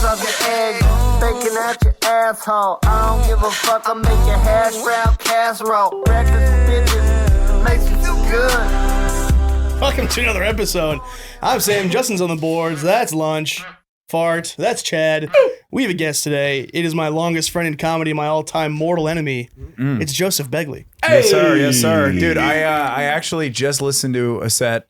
of your eggs, bacon out your asshole. I don't give a fuck, I'll make your hash brown casserole. Breakfast bitches makes me feel good. Welcome to another episode. I'm Sam, Justin's on the boards, that's Lunch. Fart, that's Chad. We have a guest today. It is my longest friend in comedy, my all-time mortal enemy. It's Joseph Begley. Hey! Yes, sir. Dude, I actually just listened to a set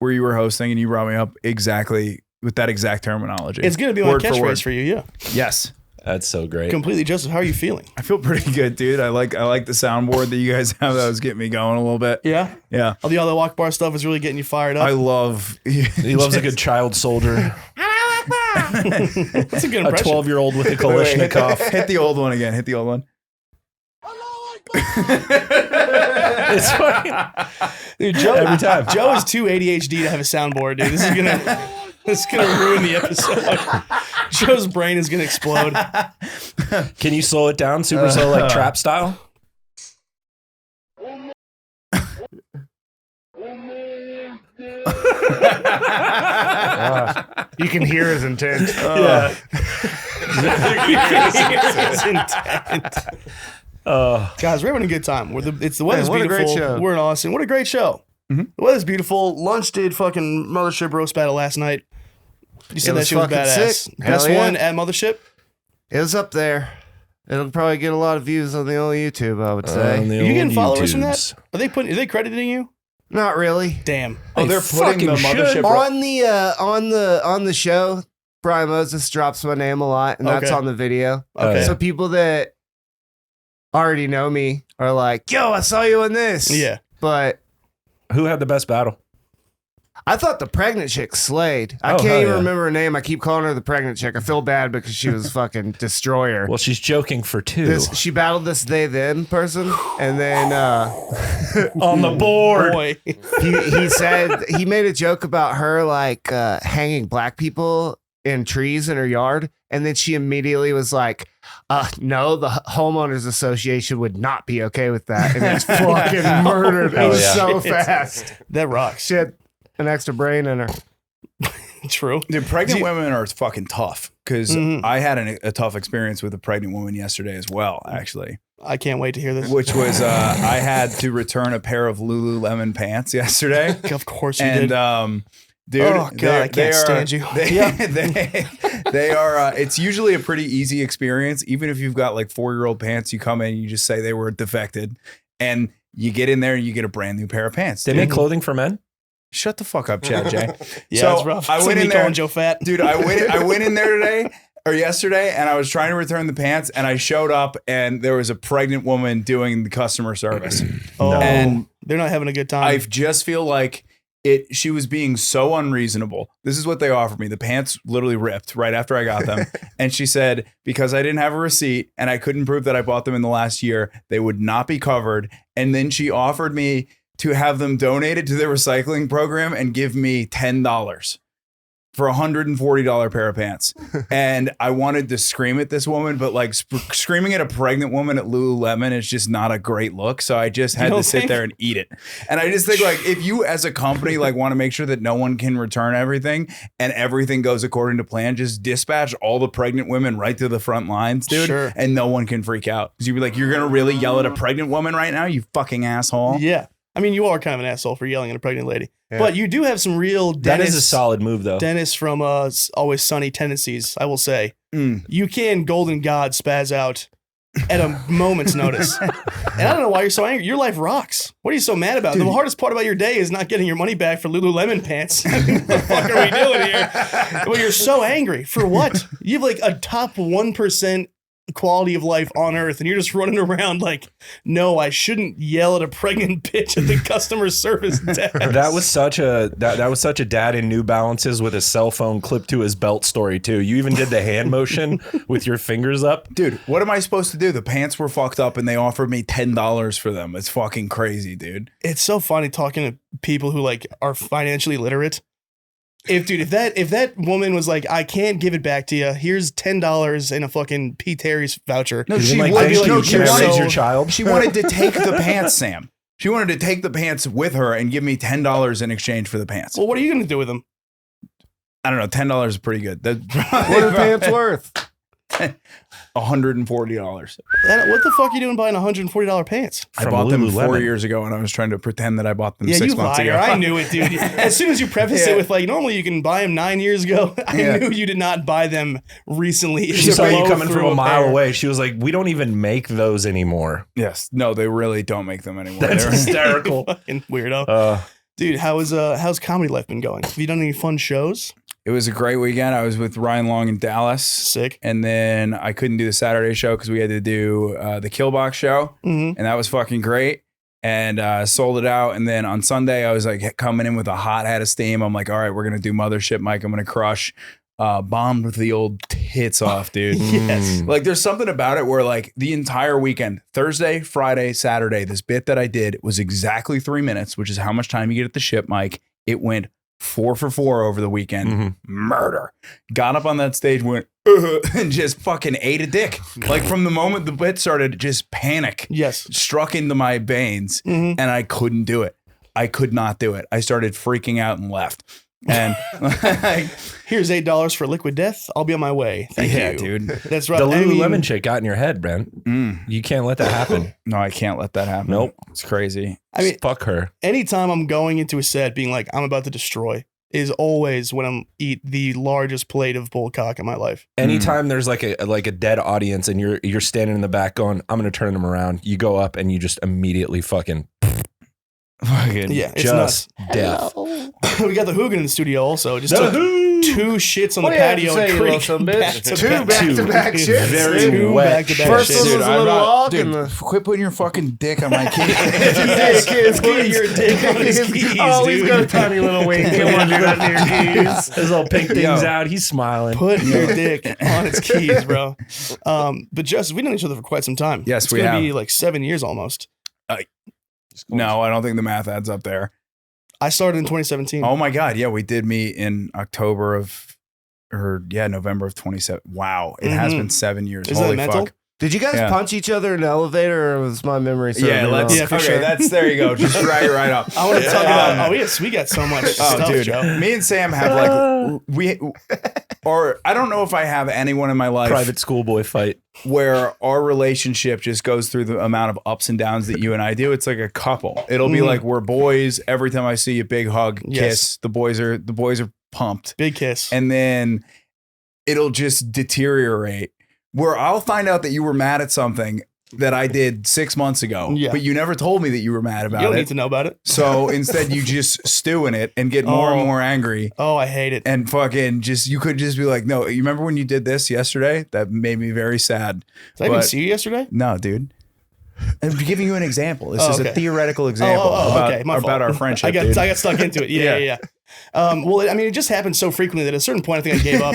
where you were hosting and you brought me up exactly with that exact terminology. It's going to be my catchphrase for you, yeah. Yes. That's so great. Completely. Joseph, how are you feeling? I feel pretty good, dude. I like the soundboard that you guys have. That was getting me going a little bit. Yeah? Yeah. All the other walk bar stuff is really getting you fired up. I love... He loves a good child soldier. That's a good impression. A 12-year-old with a Kalashnikov. Hit the old one again. Hit the old one. It's funny. Dude, Joe, Every time. Joe is too ADHD to have a soundboard, dude. This is gonna ruin the episode. Joe's brain is gonna explode. Can you slow it down super slow, like trap style? You can hear his intent. Yeah. It's intent. Guys, we're having a good time. The weather's what a beautiful. great show. We're in Austin. What a great show. The weather's beautiful. Lunch did fucking Mothership roast battle last night. You said that was shit was fucking badass. sick. Best Hell yeah. one at Mothership. It was up there. It'll probably get a lot of views on the old YouTube, I would say. On the You getting old followers from YouTubes. that? Are they crediting you? Not really. Damn. Oh, they're putting the fucking mothership... should. On the show, Brian Moses drops my name a lot, and that's Okay. on the video. Okay. So people that already know me are like, "Yo, I saw you in this." Yeah. But Who had the best battle? I thought the pregnant chick slayed. I Oh, can't hell even yeah. remember her name. I keep calling her the pregnant chick. I feel bad because she was fucking destroyer. Well, she's joking for two. She battled this they then person, and then on the board. Boy. he said he made a joke about her like hanging black people in trees in her yard, and then she immediately was like, no, the homeowners association would not be okay with that, and it's fucking murdered. It Hell was yeah. so fast. That rocks. She had an extra brain in her. True. Dude, pregnant women are fucking tough because Mhm. I had a tough experience with a pregnant woman yesterday as well, actually, I can't wait to hear this. which was I had to return a pair of Lululemon pants yesterday. Of course you And did. dude, Oh, God, I can't stand you. They are. It's usually a pretty easy experience, even if you've got like 4-year-old pants. You come in, you just say they were defected, and you get in there and you get a brand new pair of pants. They dude. make clothing for men? Shut the fuck up, Chad J. Yeah, so it's rough. I It's went like in me there, calling Joe fat. dude. I went in there today or yesterday, and I was trying to return the pants, and I showed up, and there was a pregnant woman doing the customer service. Oh, And they're not having a good time. I just feel like she was being so unreasonable. This is what they offered me. The pants literally ripped right after I got them. And she said, because I didn't have a receipt and I couldn't prove that I bought them in the last year, they would not be covered. And then she offered me to have them donated to the recycling program and give me $10 for a $140 pair of pants. And I wanted to scream at this woman, but like screaming at a pregnant woman at Lululemon is just not a great look. So I just had to sit there and eat it. And I just think like, if you as a company like want to make sure that no one can return everything and everything goes according to plan, just dispatch all the pregnant women right to the front lines, dude. Sure. And no one can freak out. Cause you'd be like, you're going to really yell at a pregnant woman right now, you fucking asshole. Yeah. I mean, you are kind of an asshole for yelling at a pregnant lady. Yeah. But you do have some real That is a solid move, though. Dennis from Always Sunny tendencies, I will say. You can Golden God spaz out at a moment's notice. And I don't know why you're so angry. Your life rocks. What are you so mad about? Dude. The hardest part about your day is not getting your money back for Lululemon pants. What the fuck are we doing here? Well, you're so angry. For what? You have like a top 1% quality of life on earth, and you're just running around like, no, I shouldn't yell at a pregnant bitch at the customer service desk. That was such a dad in New Balances with a cell phone clipped to his belt story too. You even did the hand motion with your fingers up. Dude, what am I supposed to do? The pants were fucked up and they offered me $10 for them. It's fucking crazy, dude. It's so funny talking to people who like are financially literate. If that woman was like, I can't give it back to you, here's $10 in a fucking P. Terry's voucher. No, She she like, wanted, thank you, no, can she I raise wanted, your child? she wanted to take the pants, Sam. She wanted to take the pants with her and give me $10 in exchange for the pants. Well, what are you going to do with them? I don't know. $10 is pretty good. That's What are the pants worth? $140. What the fuck are you doing buying $140 pants? I From bought them Lululemon. 4 years ago, and I was trying to pretend that I bought them Yeah, 6 you months liar. ago. I knew it, dude. As soon as you preface Yeah. it with like, normally you can buy them 9 years ago, I Yeah. knew you did not buy them recently. It She was saw you blow coming from through a mile pair. away. She was like, "We don't even make those anymore." Yes. No, they really don't make them anymore. That's They're- hysterical. Fucking weirdo. Dude, how's comedy life been going? Have you done any fun shows? It was a great weekend. I was with Ryan Long in Dallas. Sick. And then I couldn't do the Saturday show because we had to do the Killbox show. Mm-hmm. And that was fucking great. And sold it out. And then on Sunday, I was like coming in with a hot head of steam. I'm like, all right, we're going to do Mothership, Mike. I'm going to crush. Bombed with the old tits off, dude. Yes. Like there's something about it where like the entire weekend, Thursday, Friday, Saturday, this bit that I did was exactly 3 minutes, which is how much time you get at the ship, Mike. It went 4 for 4 over the weekend. Mhm. Murder. Got up on that stage, went and just fucking ate a dick. Like from the moment the bit started, just panic Yes. struck into my veins, Mhm. and I couldn't do it. I could not do it. I started freaking out and left. And like, Here's $8 for liquid death. I'll be on my way. Thank yeah, you. dude. That's right. The I mean, Lululemon shit got in your head, Brent. You can't let that happen. No, I can't let that happen. Nope. It's crazy. I mean, Fuck her. anytime I'm going into a set being like, I'm about to destroy, is always when I'm eat the largest plate of bull cock in my life. Anytime there's like a dead audience and you're standing in the back going, "I'm gonna turn them around," you go up and you just immediately fucking Fucking Yeah, it's just nuts. death. We got the Hoogan in the studio also. Just The took Who. 2 shits on What the do you have to patio say, and you creek little son of a bitch? back-to-back. Two back-to-back shits. Very Two wet back-to-back shit. First one shits. was a little log dude, and the quit putting your fucking dick on my kid. Put your dick on his keys, oh, he's dude. got a tiny little wing. Don't want to do that to your keys. His little pink things Yo. out. He's smiling. Put your dick on its keys, bro. But Justice, we've known each other for quite some time. Yes, it's we gonna have. be like 7 years almost. No, I don't think the math adds up there. I started in 2017. Oh my God. Yeah, we did meet in November of 27. Wow. It has Mhm. been 7 years. Isn't that Holy mental? fuck. Did you guys Yeah. punch each other in the elevator, or was my memory serving Yeah, me let's. wrong? Yeah, for okay, sure. there you go. Just drag it right up. I want to talk about. We got so much Oh, stuff, dude. Joe. Me and Sam have or I don't know if I have anyone in my life Private schoolboy fight. where our relationship just goes through the amount of ups and downs that you and I do. It's like a couple. It'll be like we're boys. Every time I see you, big hug, Yes. kiss. The boys are pumped, Big kiss. and then it'll just deteriorate. Where I'll find out that you were mad at something that I did 6 months ago, Yeah. but you never told me that you were mad You about don't it. need to know about it. So instead, you just stew in it and get more and Oh. more angry. Oh, I hate it. And fucking you could just be like, no, you remember when you did this yesterday? That made me very sad. Did I even but- see you yesterday? No, I'm giving you an example. This is okay. a theoretical example okay. My fault. about our friendship. I got dude. stuck into it. Yeah. Well, I mean, it just happened so frequently that at a certain point, I think I gave up.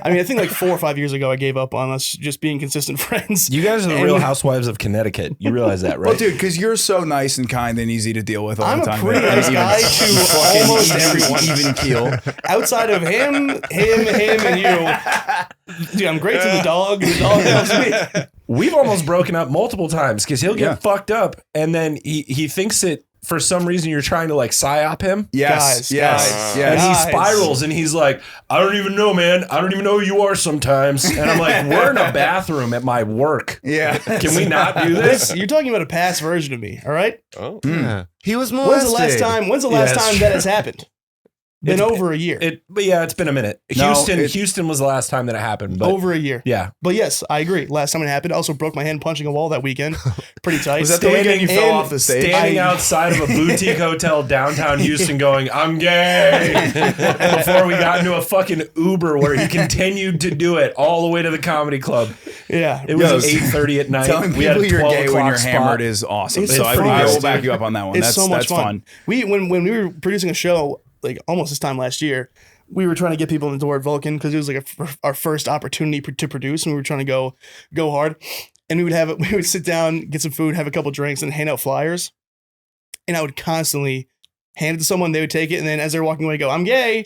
I mean, I think like 4 or 5 years ago, I gave up on us just being consistent friends. You guys are the And- Real Housewives of Connecticut. You realize that, right? Well, dude, because you're so nice and kind and easy to deal with all I'm the a time. pretty nice guy to almost everyone. Even keel. Outside of him, and you. Dude, I'm great to the dog. The dog loves me. We've almost broken up multiple times because he'll get Yeah. fucked up and then he thinks that for some reason you're trying to like psyop him. Yes, yes, Guys. yes. And he Guys. spirals and he's like, I don't even know, man. I don't even know who you are sometimes. And I'm like, we're in a bathroom at my work. Yeah. Can we not do this? You're talking about a past version of me, all right? Yeah. He was When's molested. the last time? When's the last that's time that has happened? Been over a year. But yeah, it's been a minute. No, Houston was the last time that it happened. But Over a year. yeah. But yes, I agree. Last time it happened, I also broke my hand punching a wall that weekend. Pretty tight. Was that the weekend you fell And off the stage? Standing outside of a boutique hotel downtown Houston going, I'm gay. Before we got into a fucking Uber where he continued to do it all the way to the comedy club. Yeah. It was Yo, 8:30 at night. Telling We had people a you're 12 gay when o'clock you're spot. hammered is awesome. It's So I pretty will good, back dude. you up on that one. It's That's so much that's fun. When we were producing a show, like almost this time last year, we were trying to get people in the door at Vulcan because it was like our first opportunity to produce, and we were trying to go hard. And we would sit down, get some food, have a couple drinks, and hand out flyers. And I would constantly hand it to someone, they would take it, and then as they're walking away, go, "I'm gay."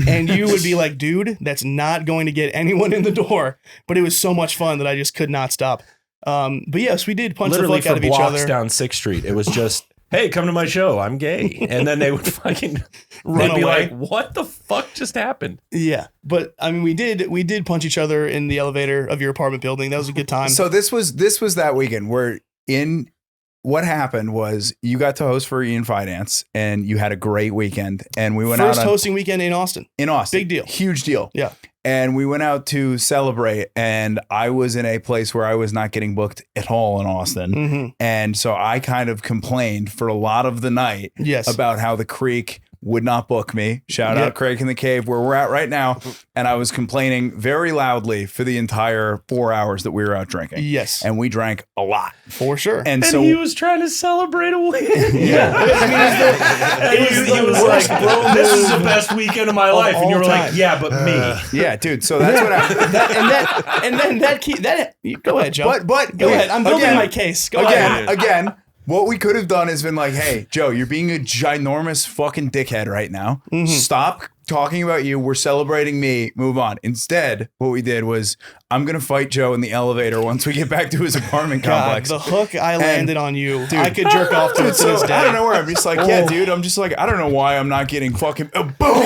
And you would be like, dude, that's not going to get anyone in the door. But it was so much fun that I just could not stop. But yes, we did punch Literally the fuck out for of each blocks other. down 6th Street. It was just hey, come to my show. I'm gay. And then they would fucking Run they'd be away. like, what the fuck just happened? Yeah, but I mean, we did punch each other in the elevator of your apartment building. That was a good time. So this was that weekend where what happened was you got to host for Ian Finance and you had a great weekend, and we went First out hosting weekend in Austin. Big deal. Huge deal. Yeah. And we went out to celebrate, and I was in a place where I was not getting booked at all in Austin. Mm-hmm. And so I kind of complained for a lot of the night Yes. about how the Creek would not book me. Shout Yep. out Craig in the Cave, where we're at right now. And I was complaining very loudly for the entire 4 hours that we were out drinking. Yes, And we drank a lot. for sure. And And so he was trying to celebrate a win. yeah, I mean, he was like, this is the best weekend of my life. And you were all like, time. yeah, but me. yeah, dude. So that's what I Go ahead, Joe. but Go ahead. I'm building again- my case. Go ahead. Again, what we could have done is been like, hey, Joe, you're being a ginormous fucking dickhead right now. Mm-hmm. Stop talking about you. We're celebrating me. Move on. Instead, what we did was, I'm going to fight Joe in the elevator once we get back to his apartment God, complex. the hook I landed on you. I could jerk off to it to So this day. I don't know where I'm just like, yeah, dude. I'm just like, I don't know why I'm not getting fucking boom, boom,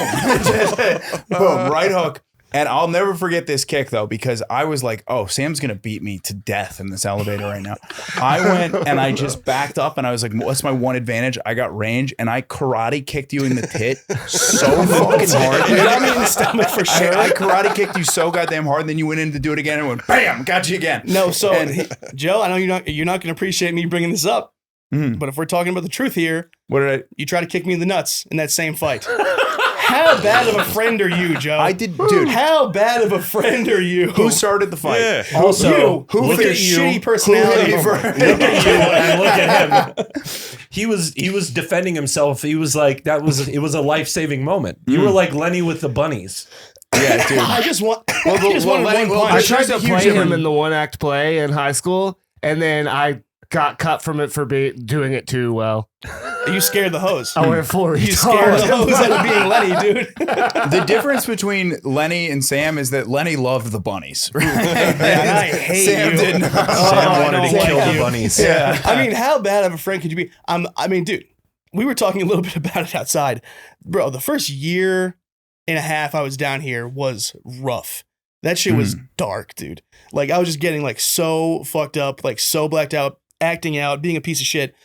right hook. And I'll never forget this kick though, because I was like, oh, Sam's gonna beat me to death in this elevator right now. I went and I just backed up and I was like, what's my one advantage? I got range and I karate kicked you in the tit so fucking hard. You got me in the stomach for sure. I karate kicked you so goddamn hard, and then you went in to do it again and went bam, got you again. No, so And- Joe, I know you're not going to appreciate me bringing this up, but if we're talking about the truth here, What did you try to kick me in the nuts in that same fight. How bad of a friend are you, Joe? I did, dude. How bad of a friend are you? Who started the fight? Yeah. Also, Who look hit at you? shitty personality. Who hit you Look at you and look at him. He was defending himself. He was like, it was a life-saving moment. You were like Lenny with the bunnies. Yeah, dude. I just want. I well, just wanted Lenny- one well, I punch. tried to There's a play huge him difference. in the one act play in high school, and then I got cut from it for doing it too well. You scared the hose. I went full You scared the retard. hose out of being Lenny, dude. The difference between Lenny and Sam is that Lenny loved the bunnies. Right? And I hate Sam you. did not. Oh, Sam I wanted don't to kill like the you. bunnies. Yeah. I mean, how bad of a friend could you be? I mean, dude, we were talking a little bit about it outside. Bro, the first year and a half I was down here was rough. That shit was dark, dude. Like, I was just getting like so fucked up, like so blacked out, acting out, being a piece of shit.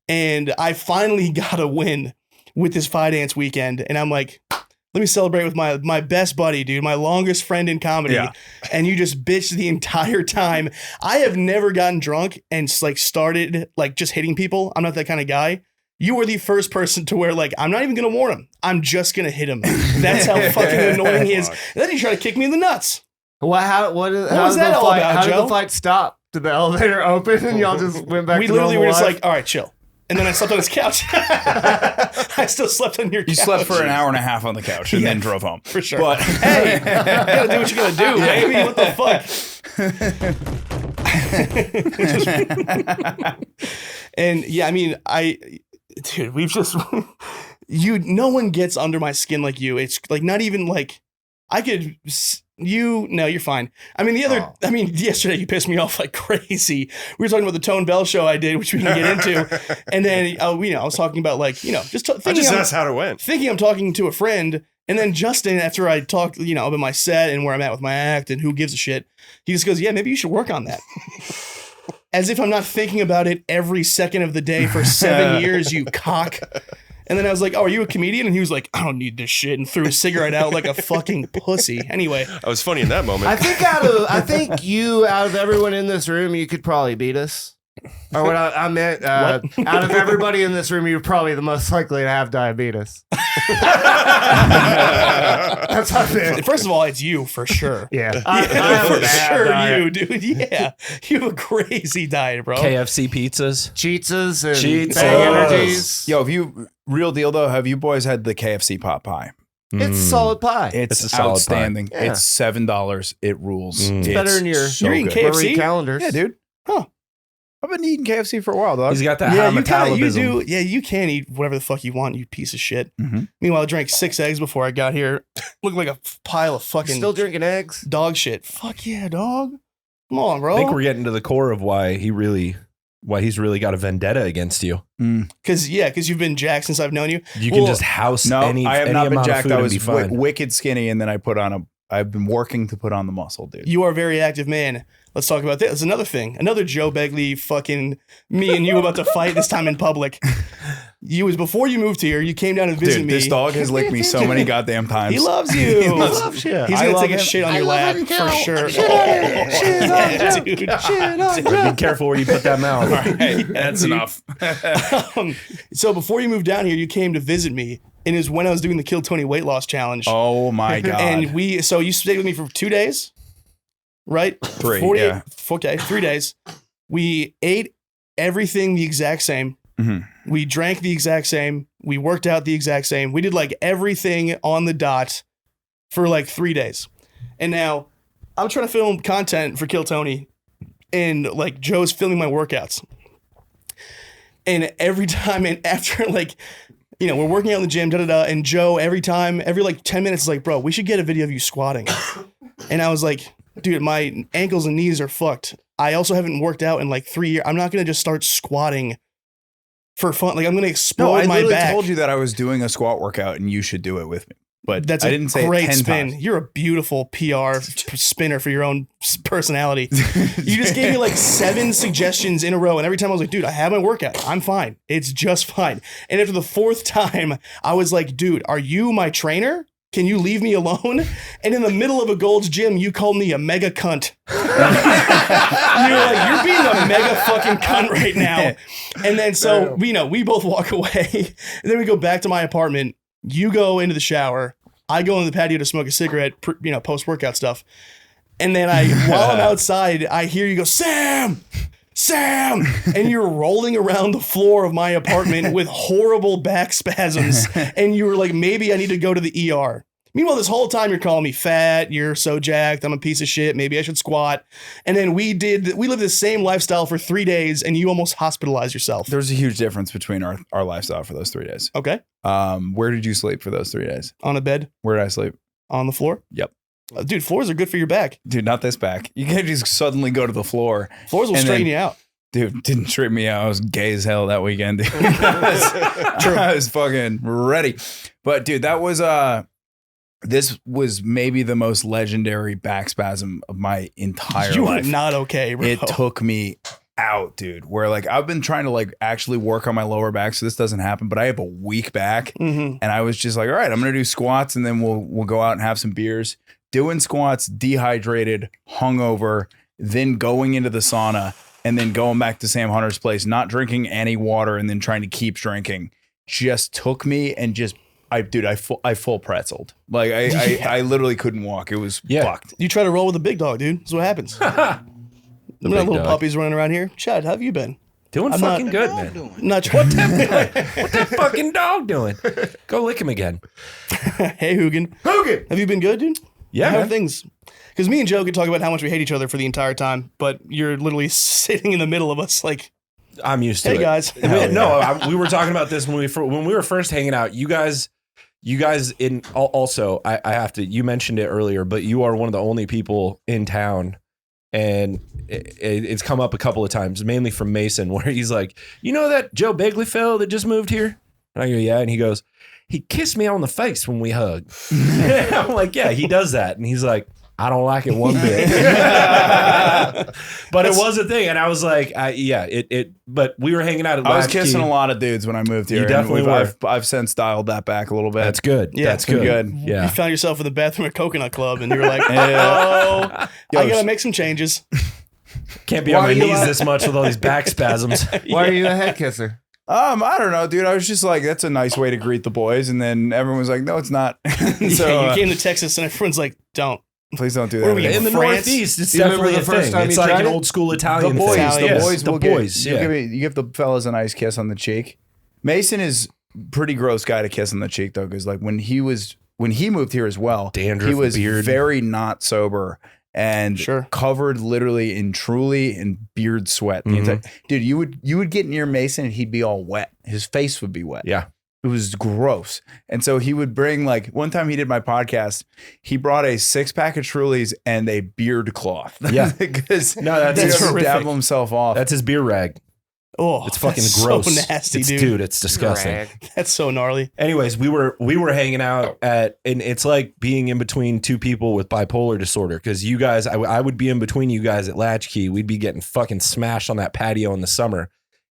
And I finally got a win with this finance weekend. And I'm like, let me celebrate with my best buddy, dude, my longest friend in comedy. Yeah. And you just bitched the entire time. I have never gotten drunk and like started like just hitting people. I'm not that kind of guy. You were the first person to where like, I'm not even going to warn him. I'm just going to hit him. That's how fucking annoying he is. And then he tried to kick me in the nuts. How was that all about, How did Joe? the fight stop? Did the elevator open and y'all just went back We to literally normal were just life? like, all right, chill. And then I slept on his couch. I still slept on your couch. You slept for an hour and a half on the couch and then Yeah. drove home. For sure. But Hey, you gotta do what you gotta do, baby. What the fuck? And yeah, I mean, dude, we've just, no one gets under my skin like you. It's like, not even like, no, you're fine. I mean, yesterday you pissed me off like crazy. We were talking about the Tone Bell show I did, which we can get into. And then, I was talking about like, just I thinking just asked how it went. thinking I'm talking to a friend, and then Justin, after I talked, about my set and where I'm at with my act and who gives a shit, he just goes, yeah, maybe you should work on that. As if I'm not thinking about it every second of the day for 7 years, you cock. And then I was like, oh, are you a comedian? And he was like, I don't need this shit, and threw a cigarette out like a fucking pussy. Anyway, I was funny in that moment. I think out of everyone in this room, you could probably beat us. Or what I meant, out of everybody in this room, you're probably the most likely to have diabetes. That's what I meant. first of all, it's you for sure. Yeah, I have a For bad sure, diet. you, dude. Yeah, you have a crazy diet, bro. KFC pizzas. Cheetas and Cheetos. Bang Energies. yo, real deal though, have you boys had the KFC pot pie? It's solid pie. It's a solid outstanding. pie. Yeah. It's $7. It rules. It's better than your- so You're eating good. KFC? Marie calendars. Yeah, dude. Huh. I've been eating KFC for a while, dog. He's got that Yeah, high you metabolism. do. Yeah, you can eat whatever the fuck you want, you piece of shit. Mhm. Meanwhile, I drank 6 eggs before I got here. Looked like a pile of fucking Still drinking eggs? dog shit. Fuck yeah, dog. Come on, bro. I think we're getting to the core of why he really why he's really got a vendetta against you. Because you've been jacked since I've known you. You can just house any. I have any not been amount of jacked. food I and was be fine. wicked skinny, and then I've been working to put on the muscle, dude. You are a very active man. Let's talk about this. That's another thing. Another Joe Begley fucking me and you about to fight this time in public. Before you moved here, you came down and visited Dude, me. this dog has licked me so many goddamn times. He loves you. He loves you. He's I gonna love take a him. shit on your lap for sure. Be careful where you put that mouth. Hey, that's enough. So before you moved down here, you came to visit me, and it was when I was doing the Kill Tony weight loss challenge. Oh my god! And so you stayed with me for 2 days, right? 3, 48 yeah. Okay, 3 days. We ate everything the exact same. Mm-hmm. We drank the exact same. We worked out the exact same. We did like everything on the dot for like 3 days. And now I'm trying to film content for Kill Tony, and like Joe's filming my workouts. And every time, and after like, we're working out in the gym, and Joe every like 10 minutes is like, bro, we should get a video of you squatting. And I was like, dude, my ankles and knees are fucked. I also haven't worked out in like 3 years. I'm not going to just start squatting for fun. Like I'm going to explode my back. I told you that I was doing a squat workout and you should do it with me. But That's I a didn't say great it 10 spin. times. You're a beautiful PR spinner for your own personality. You just gave me like 7 suggestions in a row. And every time I was like, dude, I have my workout. I'm fine. It's just fine. And after the 4th time, I was like, dude, are you my trainer? Can you leave me alone? And in the middle of a Gold's Gym, you called me a mega cunt. You're like, you're being a mega fucking cunt right now. And then so, we both walk away. And then we go back to my apartment. You go into the shower. I go into the patio to smoke a cigarette, post-workout stuff. And then while I'm outside, I hear you go, Sam! And you're rolling around the floor of my apartment with horrible back spasms. And you were like, maybe I need to go to the ER. Meanwhile, this whole time you're calling me fat, you're so jacked, I'm a piece of shit, maybe I should squat. And then we lived the same lifestyle for 3 days and you almost hospitalized yourself. There's a huge difference between our lifestyle for those 3 days. Okay. Where did you sleep for those 3 days? On a bed. Where did I sleep? On the floor. Yep. Dude, floors are good for your back. Dude, not this back. You can't just suddenly go to the floor. Floors will straighten you out. Dude, didn't straighten me out. I was gay as hell that weekend, dude. I was fucking ready. But dude, that was this was maybe the most legendary back spasm of my entire You life. were not okay, bro. It took me out, dude. Where like I've been trying to like actually work on my lower back so this doesn't happen, but I have a weak back. Mm-hmm. And I was just like, all right, I'm gonna do squats and then we'll go out and have some beers. Doing squats, dehydrated, hungover, then going into the sauna and then going back to Sam Hunter's place, not drinking any water and then trying to keep drinking, just took me and just I full pretzeled. Like I literally couldn't walk. It was fucked. You try to roll with a big dog, dude. That's what happens. Them little dog. puppies running around here. Chad, how have you been? Doing I'm fucking not- good, man. Not trying. What that fucking dog doing? Go lick him again. Hey, Hugin. Have you been good, dude? Yeah, How are man. things? Because me and Joe could talk about how much we hate each other for the entire time, but you're literally sitting in the middle of us like, I'm used to hey, it. guys. We were talking about this when we were first hanging out. You guys in also I have to. You mentioned it earlier, but you are one of the only people in town, and it's come up a couple of times, mainly from Mason, where he's like, you know that Joe Begley fellow that just moved here? And I go, yeah, and he goes, he kissed me on the face when we hugged. I'm like, yeah, he does that, and he's like, I don't like it one bit. But it was a thing, and I was like, but we were hanging out at I was Latchkey. kissing a lot of dudes when I moved here. You definitely and were. I've since dialed that back a little bit. That's good. Yeah, That's it's good. good. Yeah. You found yourself in the bathroom at Coconut Club, and you were like, Yeah. Yo, I gotta make some changes. Can't be Why on my are you knees like- this much with all these back spasms. Why are you a head kisser? I don't know, dude. I was just like, that's a nice way to greet the boys, and then everyone was like, no, it's not. So Yeah, you came to Texas, and everyone's like, don't. please don't do Where that. are we again. In the France? Northeast, it's You remember definitely the a first thing. time It's you like tried an it? old school The Italian boys, thing. Italian. the Yes, boys, the will boys. Give, Yeah. you give the fellas a nice kiss on the cheek. Mason is pretty gross guy to kiss on the cheek though, because like when he moved here as well, Dandruff, he was beard. very not sober and Sure. covered literally in truly in beard sweat. The entire, dude, you would get near Mason and he'd be all wet. His face would be wet. Yeah. It was gross. And so he would bring like one time he did my podcast, he brought a 6-pack of Trulies and a beard cloth. Yeah. Because No, that's he just horrific. dabble himself off. That's his beer rag. Oh, It's fucking that's gross. So nasty, it's, dude. It's disgusting. Greg. That's so gnarly. Anyways, we were hanging out and it's like being in between two people with bipolar disorder because you guys, I would be in between you guys at Latchkey. We'd be getting fucking smashed on that patio in the summer.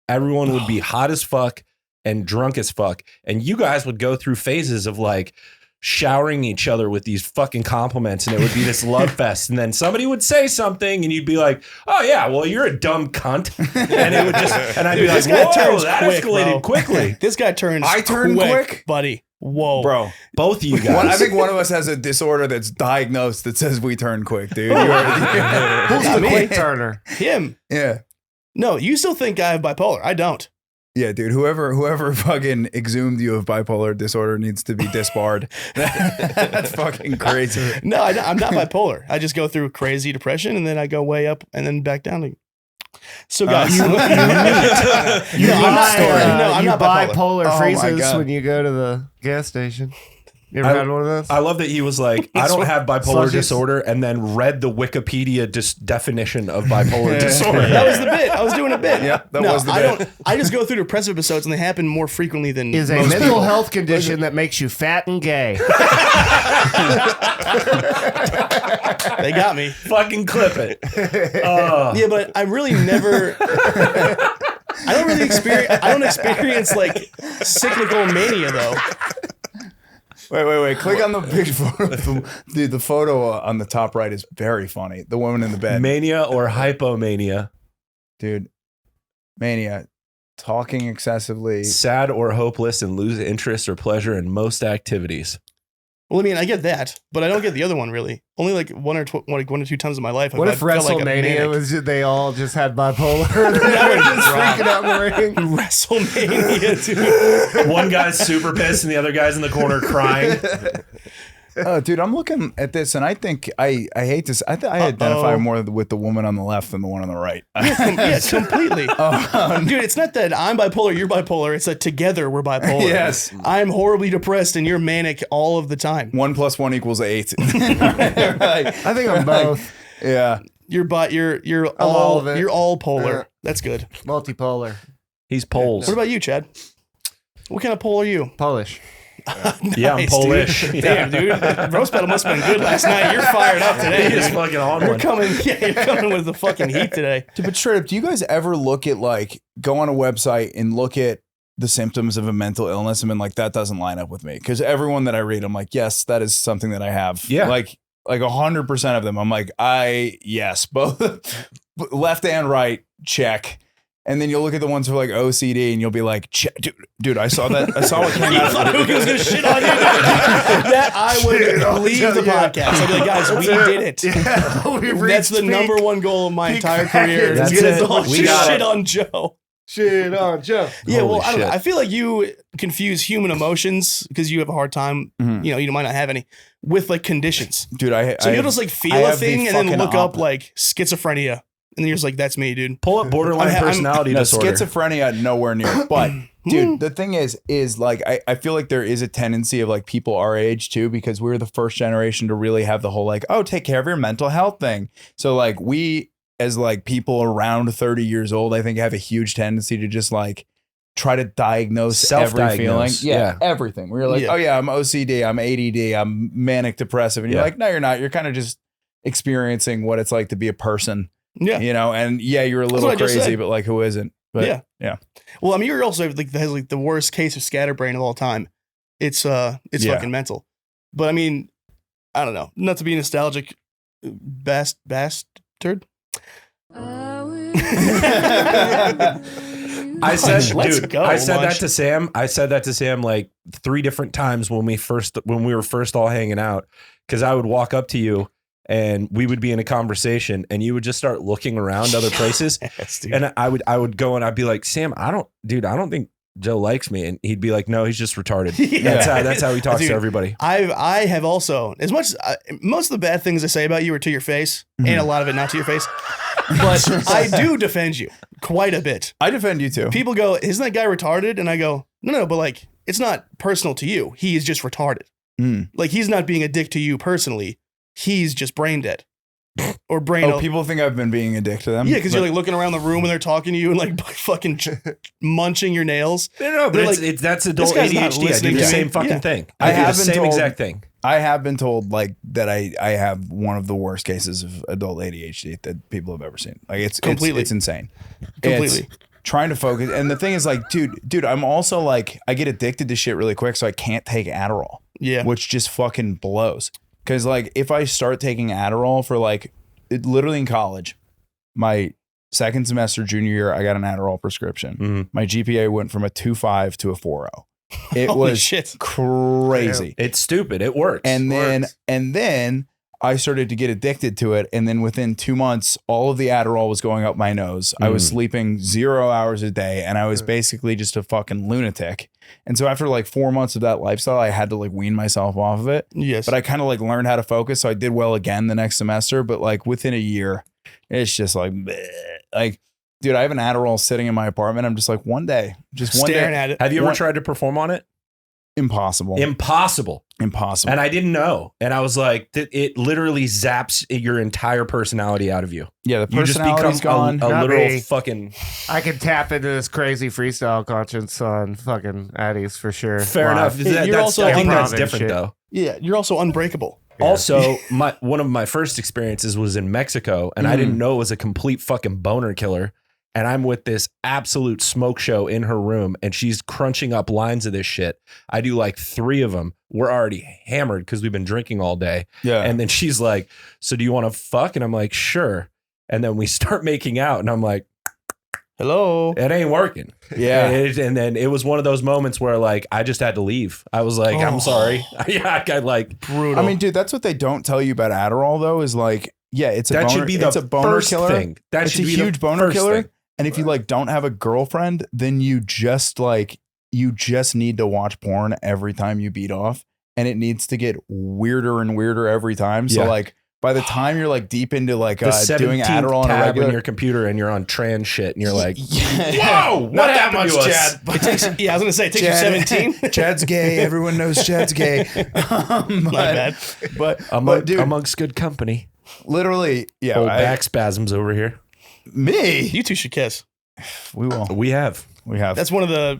Everyone would be hot as fuck and drunk as fuck, and you guys would go through phases of like showering each other with these fucking compliments, and it would be this love fest. And then somebody would say something, and you'd be like, "Oh yeah, well you're a dumb cunt," and it would just, and I'd be like, This guy "Whoa, turns that quick, escalated bro. quickly." This guy turns. I turn quick? buddy. Whoa, Bro, Both of you guys. I think one of us has a disorder that's diagnosed that says we turn quick, dude. Who's Not the me. quick turner? Him. Yeah. No, you still think I have bipolar. I don't. Yeah, dude. Whoever fucking exhumed you of bipolar disorder needs to be disbarred. That's fucking crazy. No, I'm not bipolar. I just go through crazy depression and then I go way up and then back down again. So guys, You I'm not bipolar. bipolar Oh my freezes God. when you go to the gas station. You ever had one of those? I love that he was like, I don't have bipolar Slushes. disorder, and then read the Wikipedia definition of bipolar disorder. That was the bit. I was doing a bit. Yeah, that was the I bit. don't. I just go through depressive episodes, and they happen more frequently than Is a most mental people. health condition that makes you fat and gay. They got me. Fucking clip it. Yeah, but I really never. I don't really experience. I don't experience like cyclical mania though. Wait. Click on the big photo. Dude, the photo on the top right is very funny. The woman in the bed. Mania or hypomania, Dude, mania. Talking excessively. sad or hopeless, and lose interest or pleasure in most activities. Well, I mean, I get that, but I don't get the other one really. Only like one or two times in my life. What if felt like a WrestleMania manic. was they all just had bipolar? They're just freaking out in the ring. WrestleMania, dude. One guy's super pissed, and the other guy's in the corner crying. Oh, dude, I'm looking at this, and I think I hate this. I identify more with the woman on the left than the one on the right. Yeah, completely. Dude, it's not that I'm bipolar, you're bipolar. It's that together we're bipolar. Yes. I'm horribly depressed and you're manic all of the time. 1 + 1 = 8. Right. I think I'm both. Yeah. You're all all of it. you're all polar. Yeah. That's good. Multipolar. He's Poles. What about you, Chad? What kind of pole are you? Polish. Yeah, I'm Nice, Polish. dude. Damn, dude. Roast battle must have been good last night. You're fired up today. He's dude. fucking on You're one. coming with the fucking heat today. Dude, but straight up, do you guys ever look at go on a website and look at the symptoms of a mental illness and been like, that doesn't line up with me? Because everyone that I read, I'm like, yes, that is something that I have. Yeah. Like 100% of them. I'm like, yes, both left and right, check. And then you'll look at the ones who are like OCD and you'll be like, dude, I saw that. I saw what came out of Who was gonna shit on you? That I would leave the podcast. I'd be like, guys, we did it. That's the number one goal of my entire career. That's Is it. to We got shit it. on Joe. Shit on Joe. Yeah, Holy well, I don't know. shit. I feel like you confuse human emotions because you have a hard time. Mhm. You might not have any with like conditions. Dude, So you'll just like I feel a have the thing and then fucking look up opposite. like schizophrenia, and then you're just like, "That's me, dude." Pull up borderline I'm- personality No, disorder. schizophrenia, nowhere near. But dude, the thing is like I feel like there is a tendency of like people our age too, because we're the first generation to really have the whole like, oh, take care of your mental health thing. So like we as like people around 30 years old, I think have a huge tendency to just like try to diagnose every feeling. Self-diagnose, Yeah, yeah. everything. We're like, Yeah. oh yeah, I'm OCD, I'm ADD, I'm manic depressive. And you're Yeah. like, no, you're not. You're kind of just experiencing what it's like to be a person. Yeah. You know, and yeah, you're a That's little what I just crazy, said. but like who isn't? But Yeah. yeah. Well, I mean, you're also like has like the worst case of scatterbrain of all time. It's Yeah. fucking mental. But I mean, I don't know. Not to be nostalgic, bastard. I said, Let's dude, go, I said Lunch. that to Sam. I said that to Sam like 3 different times when we were first all hanging out. Cause I would walk up to you and we would be in a conversation and you would just start looking around other places. Yes, dude. And I would go and I'd be like, Sam, I don't think Joe likes me. And he'd be like, no, he's just retarded. Yeah. That's how he talks Dude, to everybody. I have also, as much as most of the bad things I say about you are to your face, and a lot of it not to your face, but I do defend you quite a bit. I defend you too. People go, isn't that guy retarded? And I go, no, but like, it's not personal to you. He is just retarded. Mm. Like, he's not being a dick to you personally. He's just brain dead. or brain. Oh, people think I've been being a dick to them. Yeah, because you're like looking around the room when they're talking to you and like fucking munching your nails. No, but that's adult this guy's not ADHD. I do listening the to same me. fucking Yeah. thing. I I do the have been same told- exact thing. I have been told like that I have one of the worst cases of adult ADHD that people have ever seen. Like it's Completely. it's insane. Completely. It's trying to focus. And the thing is like, dude, I'm also like, I get addicted to shit really quick, so I can't take Adderall. Yeah. Which just fucking blows. Cause like if I start taking Adderall for like literally in college, my second semester junior year, I got an Adderall prescription. Mm-hmm. My GPA went from a 2.5 to a 4.0. It Holy was shit. crazy. It's stupid. It works. And then I started to get addicted to it. And then within 2 months, all of the Adderall was going up my nose. I was sleeping 0 hours a day and I was basically just a fucking lunatic. And so after like 4 months of that lifestyle, I had to like wean myself off of it. Yes. But I kind of like learned how to focus. So I did well again the next semester. But like within a year, it's just like, bleh. Like, dude, I have an Adderall sitting in my apartment. I'm just like, one day. Staring at it. have you ever tried to perform on it? Impossible. Impossible. Impossible. And I didn't know. And I was like, it literally zaps your entire personality out of you. Yeah, the You just personality's become gone. a Not literal me. fucking. I can tap into this crazy freestyle conscience on fucking Addies for sure. Fair Live. enough. You're also I think improv that's and different shit. though. Yeah, you're also unbreakable. Also, one of my first experiences was in Mexico, and I didn't know it was a complete fucking boner killer. And I'm with this absolute smoke show in her room, and she's crunching up lines of this shit. I do like 3 of them. We're already hammered because we've been drinking all day. Yeah. And then she's like, "So do you want to fuck?" And I'm like, "Sure." And then we start making out, and I'm like, Hello. "It ain't working." Yeah. And then it was one of those moments where like I just had to leave. I was like, "I'm sorry." Yeah, I like. Brutal. I mean, dude, that's what they don't tell you about Adderall, though, is like, yeah, it's a That boner, should be the it's a boner first killer. thing. That It's should a be the huge boner first killer. thing. And if you like don't have a girlfriend, then you just need to watch porn every time you beat off, and it needs to get weirder and weirder every time. So Yeah. like by the time you're like deep into like The doing 17th Adderall on a tab regular, in your computer and you're on trans shit and you're like, yeah. "Whoa, not that much, Chad." it takes, yeah, I was gonna say it takes you 17. Chad's gay. Everyone knows Chad's gay. My bad. But dude, Amongst good company. literally, yeah. Old back spasms over here. Me, You two should kiss. we will. We have. We have. That's one of the.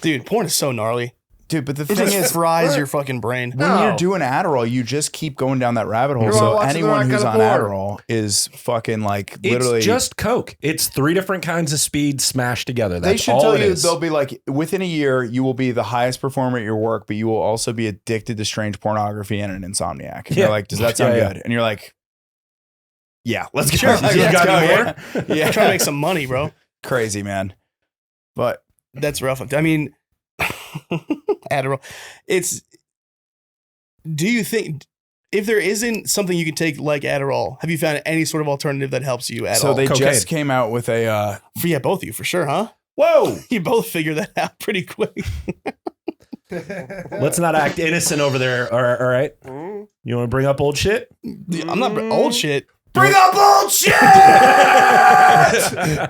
Dude, porn is so gnarly. Dude, but the It thing just is, fries your fucking brain. when No. you're doing Adderall, you just keep going down that rabbit hole. You're all So watching the anyone right who's on kind of porn. Adderall is fucking like literally. It's just Coke. It's 3 different kinds of speed smashed together. they That's should all tell it you is. they'll be like within a year you will be the highest performer at your work, but you will also be addicted to strange pornography and an insomniac. And Yeah. they're like, does that sound Yeah, yeah. good? And you're like, yeah, let's go. Sure. Like, You let's got go, any yeah. Yeah, I'm trying to make some money, bro. crazy man. But That's rough. I mean, Adderall. Do you think if there isn't something you can take like Adderall, have you found any sort of alternative that helps you at so all? they Cocaine. just came out with a Yeah, both of you for sure, huh? Whoa! You both figured that out pretty quick. Let's not act innocent over there. All right. You want to bring up old shit? Dude, I'm not old shit. bring up bullshit.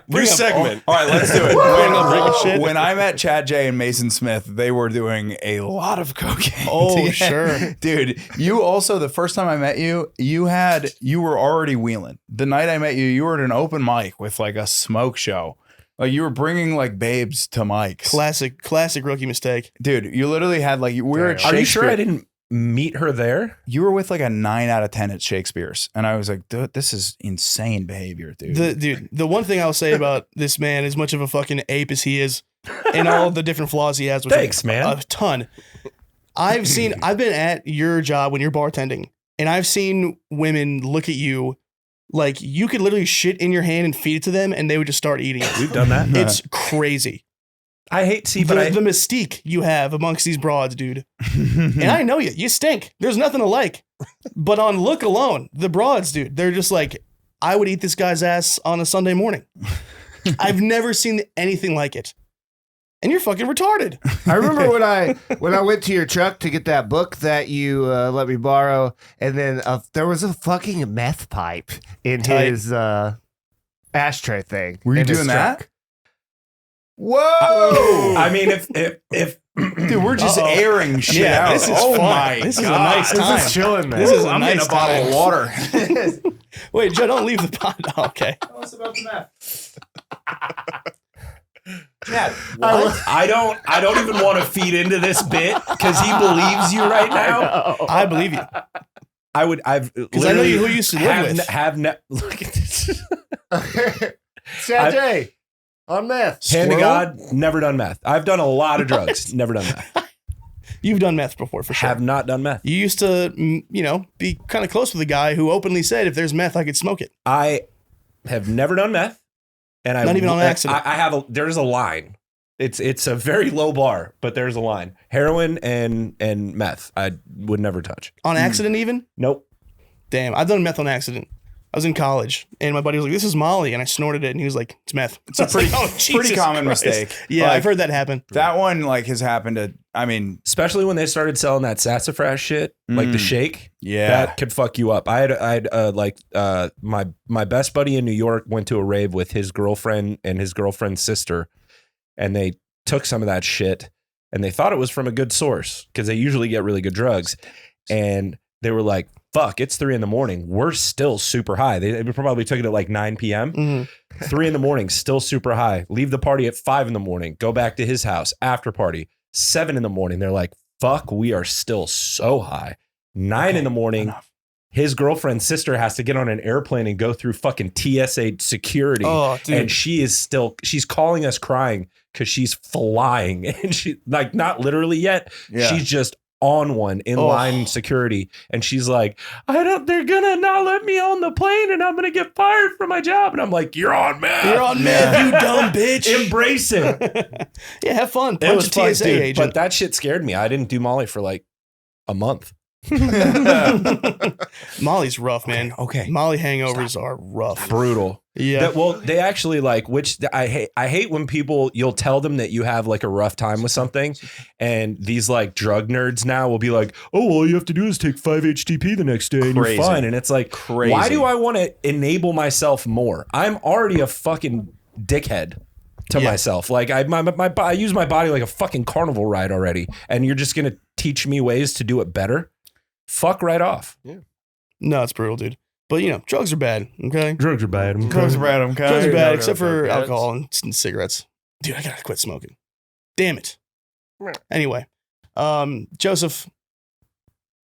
New segment. All right, let's do it. Bring up real shit. When I met Chad J and Mason Smith, they were doing a lot of cocaine. Oh, together. sure. Dude, you also, the first time I met you, you were already wheeling. The night I met you, you were at an open mic with like a smoke show. Like you were bringing like babes to mics. Classic rookie mistake. Dude, you literally had like, we were at Are you sure I Shakespeare. didn't meet her there? You were with like a 9 out of 10 at Shakespeare's. And I was like, dude, this is insane behavior, dude. The one thing I'll say about this man, as much of a fucking ape as he is, and all the different flaws he has, which Thanks, are man. a ton. I've been at your job when you're bartending, and I've seen women look at you like you could literally shit in your hand and feed it to them, and they would just start eating it. We've done that. It's crazy. I hate but The mystique you have amongst these broads, dude. And I know you. You stink. There's nothing to like. But on look alone, the broads, dude, they're just like, I would eat this guy's ass on a Sunday morning. I've never seen anything like it. And you're fucking retarded. I remember when I went to your truck to get that book that you let me borrow, and then there was a fucking meth pipe in Tight. his ashtray thing. Were you in his doing that? truck. Whoa! I mean, if Dude, we're just airing shit Yeah, out. this is oh fun. my This is a God. nice time. This is chilling, man. This is a I'm nice getting a bottle time. of water. Wait, Joe, don't leave the pot. Oh, okay. Tell us about the meth. I don't even want to feed into this bit because he believes you right now. I believe you. I've Because I know you who you used to live with. Look at this. Sanjay, on meth. Hand to Squirrel? God, never done meth. I've done a lot of drugs, never done meth. You've done meth before, for sure. Have not done meth. You used to, be kind of close with a guy who openly said, if there's meth, I could smoke it. I have never done meth, and Not even on accident. I have there's a line. It's a very low bar, but there's a line. Heroin and meth, I would never touch. On accident, even? Nope. Damn, I've done meth on accident. I was in college, and my buddy was like, this is Molly, and I snorted it, and he was like, it's meth. It's a pretty, pretty common mistake. Yeah, Like, I've heard that happen. that one like has happened to. I mean, Especially when they started selling that sassafras shit, like the shake. yeah. That could fuck you up. I had my best buddy in New York went to a rave with his girlfriend and his girlfriend's sister, and they took some of that shit, and they thought it was from a good source because they usually get really good drugs, and they were like, "Fuck, it's 3 a.m. We're still super high." They probably took it at like 9 p.m. Mhm. 3 a.m, still super high. Leave the party at 5 a.m. Go back to his house after party. 7 a.m. They're like, "Fuck, we are still so high." 9 a.m. enough. His girlfriend's sister has to get on an airplane and go through fucking TSA security. Oh, dude. And she's calling us crying because she's flying. And she, like, not literally yet. Yeah. She's just on one in Oh. line security. And she's like, they're gonna not let me on the plane and I'm gonna get fired from my job. And I'm like, you're on meth. You're on meth, you dumb bitch. Embrace it. Yeah, have fun. It was Punch fun, a TSA dude. agent. But that shit scared me. I didn't do Molly for like a month. Molly's rough, man. Okay. Molly hangovers are rough. Brutal. Yeah. They actually like, which I hate when you'll tell them that you have like a rough time with something, and these like drug nerds now will be like, oh, all you have to do is take 5-HTP the next day and Crazy. you're fine. And it's like, Crazy. why do I want to enable myself more? I'm already a fucking dickhead to Yeah. myself. Like I use my body like a fucking carnival ride already, and you're just gonna teach me ways to do it better? Fuck right off. No, it's brutal, dude. But, drugs are bad, okay? Drugs are bad. Drugs are bad. I'm Drugs are bad, no, except no, for no, alcohol and cigarettes. Dude, I gotta quit smoking. Damn it. Anyway, Joseph,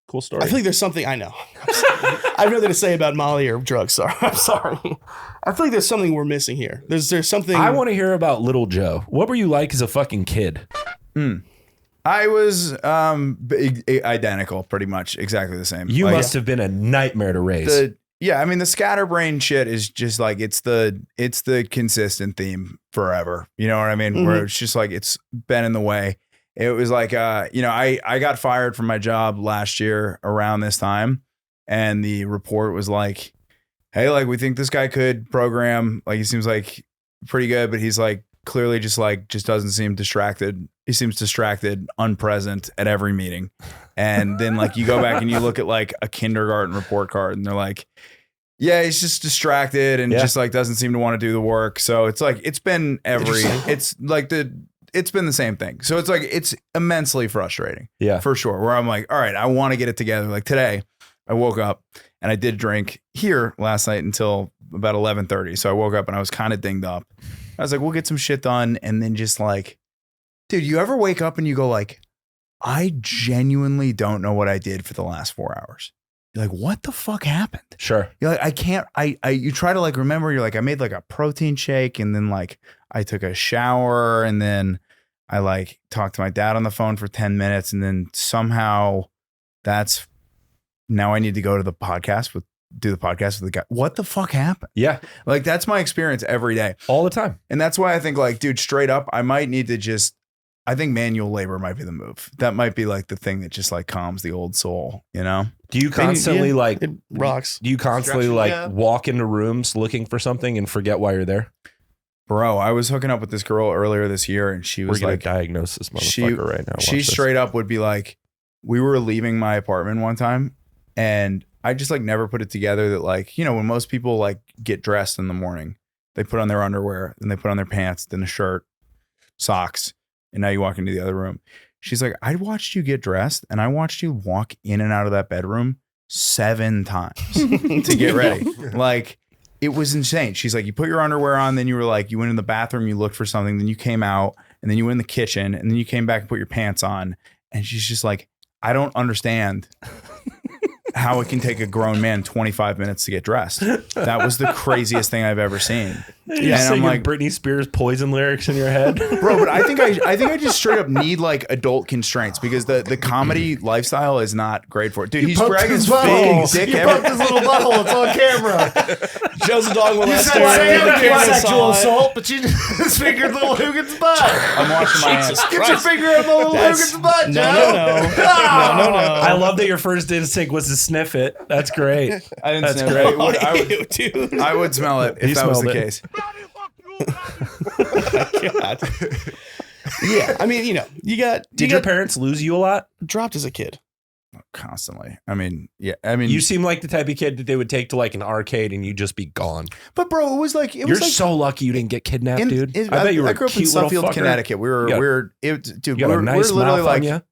Cool story. I feel like there's something I know. I have nothing to say about Molly or drugs. Sorry, I'm sorry. I feel like there's something we're missing here. There's something. I want to hear about Little Joe. What were you like as a fucking kid? I was identical, pretty much exactly the same. You Like, must have been a nightmare to raise. the scatterbrain shit is just like it's the consistent theme forever. You know what I mean? Where it's just like it's been in the way. It was like I got fired from my job last year around this time, and the report was like, hey, like we think this guy could program. Like he seems like pretty good, but he's like clearly just doesn't seem distracted. He seems distracted, unpresent at every meeting. And then like you go back and you look at like a kindergarten report card and they're like, yeah, he's just distracted and just like doesn't seem to want to do the work. So it's like it's been it's been the same thing. So it's like it's immensely frustrating. Yeah. For sure. Where I'm like, all right, I want to get it together. Like today, I woke up and I did drink here last night until about 11:30. So I woke up and I was kind of dinged up. I was like, we'll get some shit done. And then just like, dude, you ever wake up and you go like, I genuinely don't know what I did for the last 4 hours. You're like, what the fuck happened? Sure. You're like, I can't, you try to like remember, you're like, I made like a protein shake and then like I took a shower and then I like talked to my dad on the phone for 10 minutes and then somehow now I need to go to the podcast do the podcast with the guy. What the fuck happened? Yeah. Like that's my experience every day. All the time. And that's why I think like, dude, straight up, I might need to I think manual labor might be the move. That might be like the thing that just like calms the old soul, you know? Do you constantly like, it rocks. do you constantly Construction, like yeah. walk into rooms looking for something and forget why you're there? Bro, I was hooking up with this girl earlier this year and she We're was going like, to diagnose this motherfucker right now. she Watch this. straight up would be like, we were leaving my apartment one time and I just like never put it together that like, you know, when most people like get dressed in the morning, they put on their underwear, then they put on their pants, then a shirt, socks, and now you walk into the other room. She's like, I watched you get dressed and I watched you walk in and out of that bedroom 7 times to get ready. Like, it was insane. She's like, you put your underwear on, then you were like, you went in the bathroom, you looked for something, then you came out, and then you went in the kitchen, and then you came back and put your pants on. And she's just like, I don't understand how it can take a grown man 25 minutes to get dressed. That was the craziest thing I've ever seen. You're and singing I'm like, Britney Spears Poison lyrics in your head. bro, but I think I just straight up need like adult constraints because the comedy lifestyle is not great for it. Dude, he's bragging his fucking dick You bumped his little butthole. It's on camera. Joe's a dog You molester. said The camera sexual saw it. assault, but you just fingered little Hugin's butt. I'm washing my hands. Get your finger in little Hugin's butt, Joe. No. I love that your first instinct was to sniff it. That's great. I didn't That's sniff great. it. Ew, dude. I would smell it if You that was smelled the it. case. God. Yeah, I mean, you got. Did your parents lose you a lot? dropped as a kid? Constantly. I mean, yeah. I mean, You seem like the type of kid that they would take to like an arcade and you'd just be gone. but bro, it was like You're so lucky you didn't get kidnapped, dude. I bet you were I a grew up in cute little Suffield, fucker. Connecticut. We You got- were dude. You We got were a nice literally mouth like on you.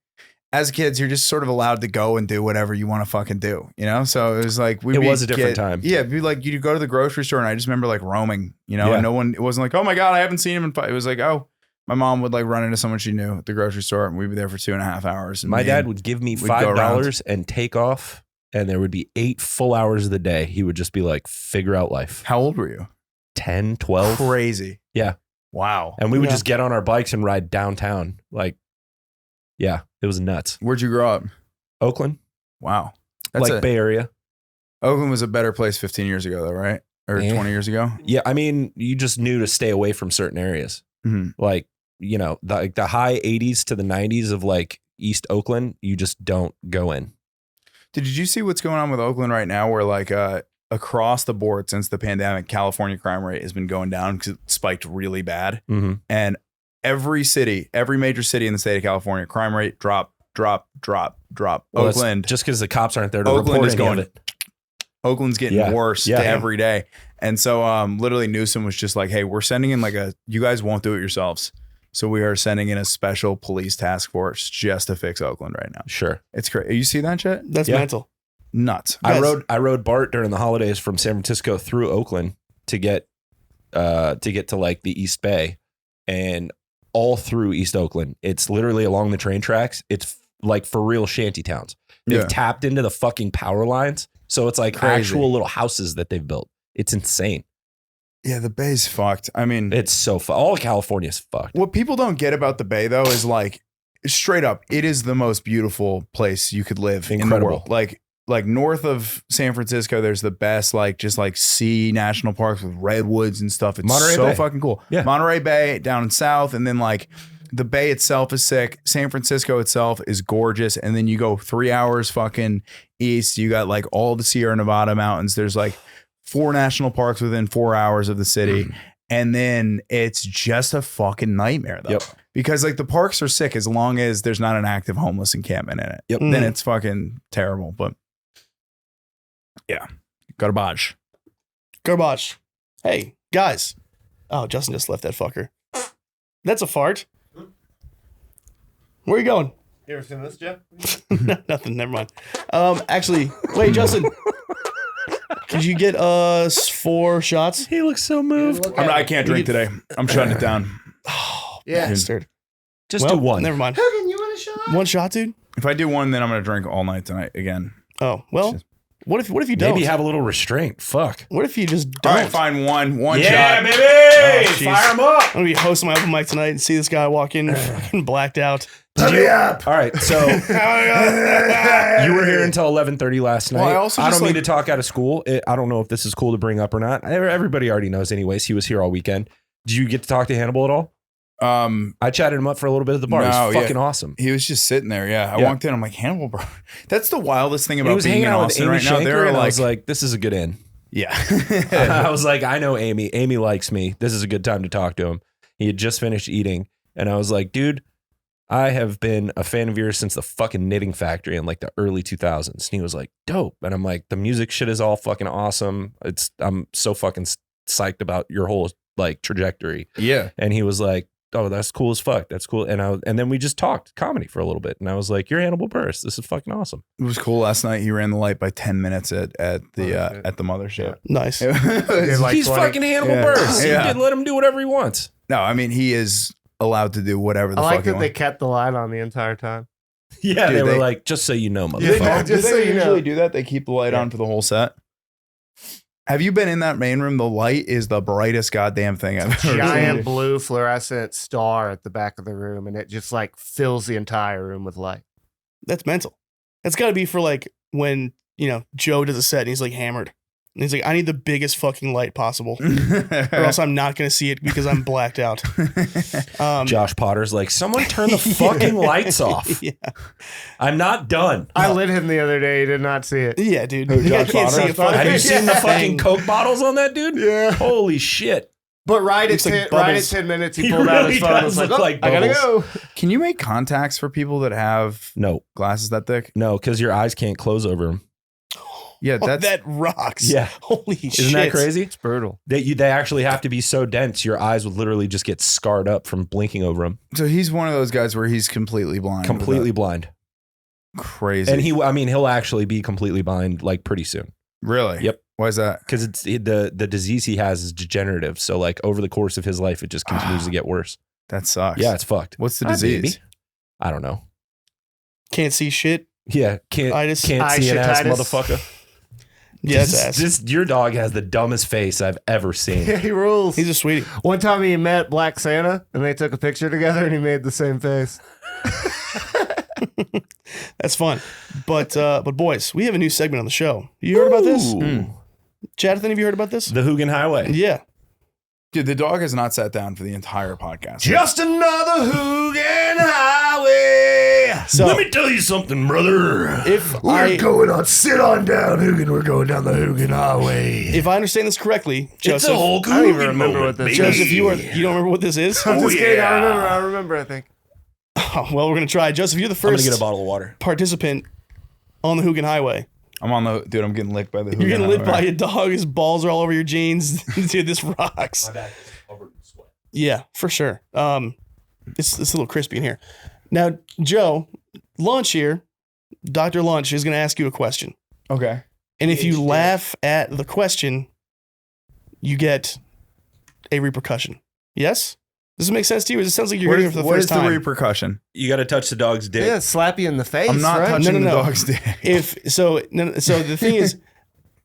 as kids, you're just sort of allowed to go and do whatever you want to fucking do, So it was like It was a different time. Yeah, it'd be like you'd go to the grocery store, and I just remember like roaming, Yeah. and no one. It wasn't like, oh my god, I haven't seen him in. It was like, oh, my mom would like run into someone she knew at the grocery store, and we'd be there for 2.5 hours. And My me dad and- would give me we'd go $5 and take off, and there would be 8 full hours of the day. He would just be like, figure out life. How old were you? 10, 12. Crazy. Yeah. Wow. And we would Yeah. just get on our bikes and ride downtown. Like, yeah, it was nuts. Where'd you grow up? Oakland, Wow. Bay Area. Oakland was a better place 15 years ago, though, right? Or Yeah. 20 years ago. Yeah, I mean, you just knew to stay away from certain areas. Mhm. Like, the high 80s to the 90s of like East Oakland, you just don't go in. Did you see what's going on with Oakland right now? Where like across the board since the pandemic, California crime rate has been going down because it spiked really bad. Mm-hmm. And every major city in the state of California, crime rate drop. Well, Oakland, just because the cops aren't there to Oakland report is any going- of it. Oakland's getting Yeah. worse Yeah. every day. And so literally Newsom was just like, hey, we're sending in you guys won't do it yourselves. So we are sending in a special police task force just to fix Oakland right now. Sure. It's crazy. You see that shit? That's Yeah. mental. Nuts. I Guys. rode BART during the holidays from San Francisco through Oakland to get to like the East Bay, and all through East Oakland. It's literally along the train tracks. It's like for real shanty towns. They've Yeah. tapped into the fucking power lines. So it's like Crazy. actual little houses that they've built. It's insane. Yeah, the Bay's fucked. I mean, It's so all of California's fucked. what people don't get about the Bay though is like straight up, it is the most beautiful place you could live in the Incredible. world. Like north of San Francisco, there's the best just sea national parks with redwoods and stuff. It's Monterey so Bay. fucking cool. Yeah. Monterey Bay down in south, and then like the Bay itself is sick. San Francisco itself is gorgeous, and then you go 3 hours fucking east. You got like all the Sierra Nevada mountains. There's like 4 national parks within 4 hours of the city. And then it's just a fucking nightmare though. Yep. Because like the parks are sick as long as there's not an active homeless encampment in it. Yep. Then it's fucking terrible. But yeah. Garbage. Garbage. Hey, guys. Oh, Justin just left that fucker. That's a fart. Where are you going? You ever seen this, Jeff? Nothing. Never mind. Actually, wait, Justin. Could you get us 4 shots? He looks so moved. I can't drink today. I'm shutting it down. Yeah. Bastard. Just Well, do one. Never mind. Huggin, you want a shot? 1 shot, dude? If I do one, then I'm gonna drink all night tonight again. Oh, well, what if you don't? Maybe have a little restraint. Fuck. What if you just don't? All right, fine. One Yeah, shot. baby. jeez. Fire him up. I'm gonna be hosting my open mic tonight and see this guy walk in fucking blacked out. All right, so you were here until 11:30 last night. Well, I also I just, don't mean like- to talk out of school. I don't know if this is cool to bring up or not. Everybody already knows anyways. He was here all weekend. Did you get to talk to Hannibal at all? I chatted him up for a little bit at the bar. It No, was yeah. fucking awesome. He was just sitting there. Yeah. I Yeah. walked in. I'm like, Hannibal, bro. That's the wildest thing He about was being hanging in out with Austin Amy right now. Shanker, They're and I like, was like, this is a good in. yeah. I was like, I know Amy. Amy likes me. This is a good time to talk to him. He had just finished eating, and I was like, dude, I have been a fan of yours since the fucking Knitting Factory in like the early 2000s. And he was like, dope. And I'm like, the music shit is all fucking awesome. I'm so fucking psyched about your whole like trajectory. Yeah. And he was like, oh, that's cool as fuck. That's cool. And then we just talked comedy for a little bit. And I was like, you're Hannibal Buress. This is fucking awesome. It was cool last night. He ran the light by 10 minutes at the mothership. Nice. He's fucking Hannibal Buress. You didn't let him do whatever he wants. No, I mean, he is allowed to do whatever the I fuck like he that they wants. kept the light on the entire time. Yeah, Dude, they were they- like, just so you know, Do motherfucker. they, Just so you know. usually do that? They keep the light on for the whole set? Have you been in that main room? The light is the brightest goddamn thing I've ever Giant seen. blue fluorescent star at the back of the room, and it just like fills the entire room with light. That's mental. That's got to be for like when, Joe does a set and he's like hammered. And he's like, I need the biggest fucking light possible, or else I'm not going to see it because I'm blacked out. Josh Potter's like, someone turn the fucking lights off. Yeah. I'm not done. I lit him the other day. He did not see it. Yeah, dude. Who, The guy Josh can't see Potter? a fucking Have you seen the fucking thing. Coke bottles on that dude? Yeah. Holy shit. But right at Looks like 10, bubbles. 10 minutes, he He pulled out really his phone and does was like, look oh, like I gotta bubbles. go. Can you make contacts for people that have No, glasses that thick? because your eyes can't close over them. Yeah, Oh, that's that rocks. Yeah. Holy shit. Isn't that crazy? It's brutal. They actually have to be so dense, your eyes would literally just get scarred up from blinking over them. so he's one of those guys where he's completely blind. Completely blind. Crazy. And he'll actually be completely blind like pretty soon. really? Yep. Why is that? Because the disease he has is degenerative. So like over the course of his life, it just continues to get worse. That sucks. Yeah, it's fucked. What's the Hi, disease? baby. I don't know. Can't see shit. Yeah, can't Itis. see an ass Ishititis. motherfucker. Yeah, it's ass. Your dog has the dumbest face I've ever seen. Yeah, he rules. He's a sweetie. One time he met Black Santa, and they took a picture together, and he made the same face. That's fun. But boys, we have a new segment on the show. You heard about this? Ooh. Jonathan, have you heard about this? The Hugin Highway. Yeah. Dude, the dog has not sat down for the entire podcast. Just another Hugin Highway. So Let me tell you something, brother. going on. Sit on down, Hugin. We're going down the Hugin Highway. if I understand this correctly, It's a Joseph, whole I don't even Hugin remember moment, what this baby. Joseph, you don't remember what this is? I'm just kidding. yeah. I remember, I think. Oh, well, we're gonna try. Joseph, you're the I'm gonna first get a bottle of water. participant on the Hugin Highway. I'm getting licked by the You're getting Hugin lit by Highway. a dog. His balls are all over your jeans. Dude, this rocks. bad. Covered in sweat. Yeah, for sure. It's a little crispy in here. Now, Joe, Lunch here, Dr. Lunch is going to ask you a question. Okay. And if you laugh at the question, you get a repercussion. Yes? Does it make sense to you? It sounds like you're What hearing is, it for the what first is the time. repercussion? You got to touch the dog's dick. Yeah, slap you in the face. I'm not right? touching No. the dog's dick. So the thing is,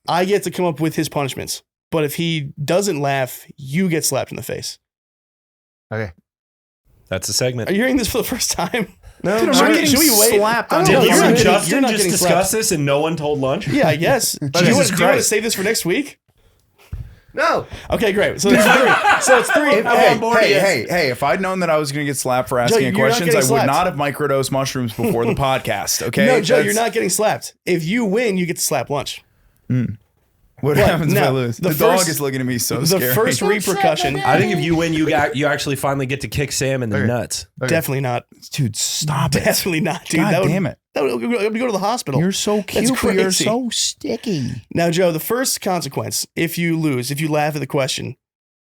I get to come up with his punishments. But if he doesn't laugh, you get slapped in the face. Okay. That's a segment. Are you hearing this for the first time? No, Dude, I'm Should not we- getting should we wait? slapped. I on don't Did know. the you You're and not Justin getting just slapped. discuss this and no one told Lunch? Yeah, I guess. Do you want to Christ. save this for next week? No. Okay, great. So it's three. So it's three. Hey, if I'd known that I was going to get slapped for asking you're not questions, getting I would slapped. not have microdosed mushrooms before the podcast, okay? No, Joe, That's- you're not getting slapped. If you win, you get to slap Lunch. What But happens if I now, lose? the The dog first- is looking at me so The scary. first repercussion, I think if you win, you actually finally get to kick Sam in the nuts. definitely not. Dude, stop it. Definitely not, dude. God that would, damn it. That would go to the hospital. You're so cute, That's but you're crazy. so sticky. Now, Joe, the first consequence, if you lose, if you laugh at the question,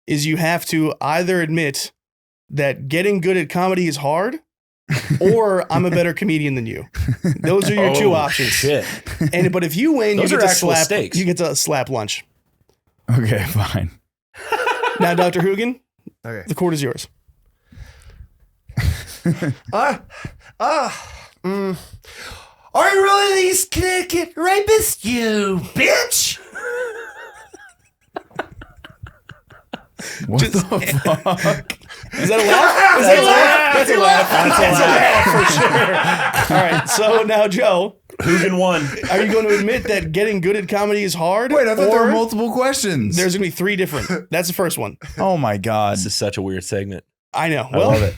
is you have to either admit that getting good at comedy is hard, or I'm a better comedian than you. Those are your two options. Shit. But if you win, Those you are get to actual slap. stakes. You get to slap Lunch. Okay, fine. Now, Dr. Hugin, Okay. the court is yours. Are you really these Connecticut rapists, you bitch? What the fuck? Is that a laugh? Is that a laugh? That's a laugh. That's a laugh for sure. All right. So now, Joe, Hugin won. are you going to admit that getting good at comedy is hard? Wait, I thought there or were multiple questions. There's going to be three different. That's the first one. Oh my God. This is such a weird segment. I know. I Well, love it.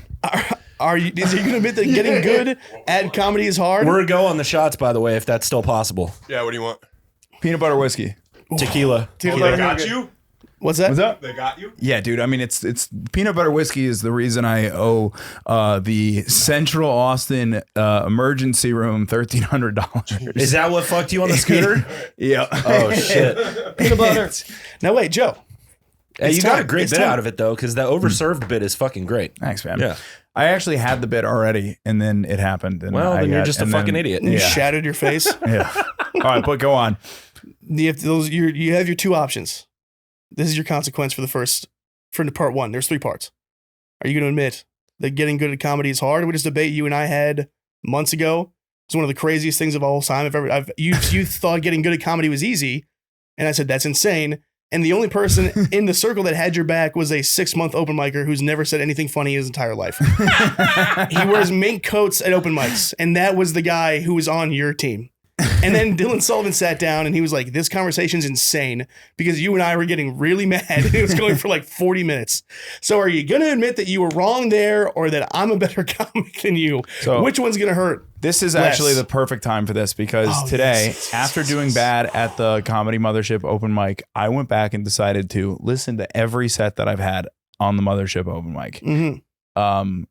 are you going to admit that getting good at comedy is hard? We're a go on the shots, by the way, if that's still possible. Yeah, what do you want? Peanut butter whiskey. Tequila. They got you? What's that? What's up? They got you? Yeah, dude. I mean, it's peanut butter whiskey is the reason I owe the Central Austin emergency room $1,300. Is that what fucked you on the scooter? Yeah. Oh, shit. Peanut butter. Now, wait, Joe. Hey, It's you got a time. great It's bit time. out of it though, because the overserved bit is fucking great. Thanks, man. Yeah. I actually had the bit already, and then it happened. And Well, I then you're got- just a and fucking then- idiot. You Yeah. shattered your face. Yeah. All right, but go on. You have you have your two options. This is your consequence for part one. There's 3 parts. Are you going to admit that getting good at comedy is hard? Which is a debate you and I had months ago. It's one of the craziest things of all time. You thought getting good at comedy was easy, and I said that's insane. And the only person in the circle that had your back was a 6-month open micer who's never said anything funny his entire life. He wears mink coats at open mics, and that was the guy who was on your team. And then Dylan Sullivan sat down and he was like, this conversation's insane because you and I were getting really mad. It was going for like 40 minutes. So are you going to admit that you were wrong there or that I'm a better comic than you? So- Which one's going to hurt? This is Less. actually the perfect time for this because Oh, today, yes. after doing bad at the Comedy Mothership open mic, I went back and decided to listen to every set that I've had on the Mothership open mic. Mm-hmm.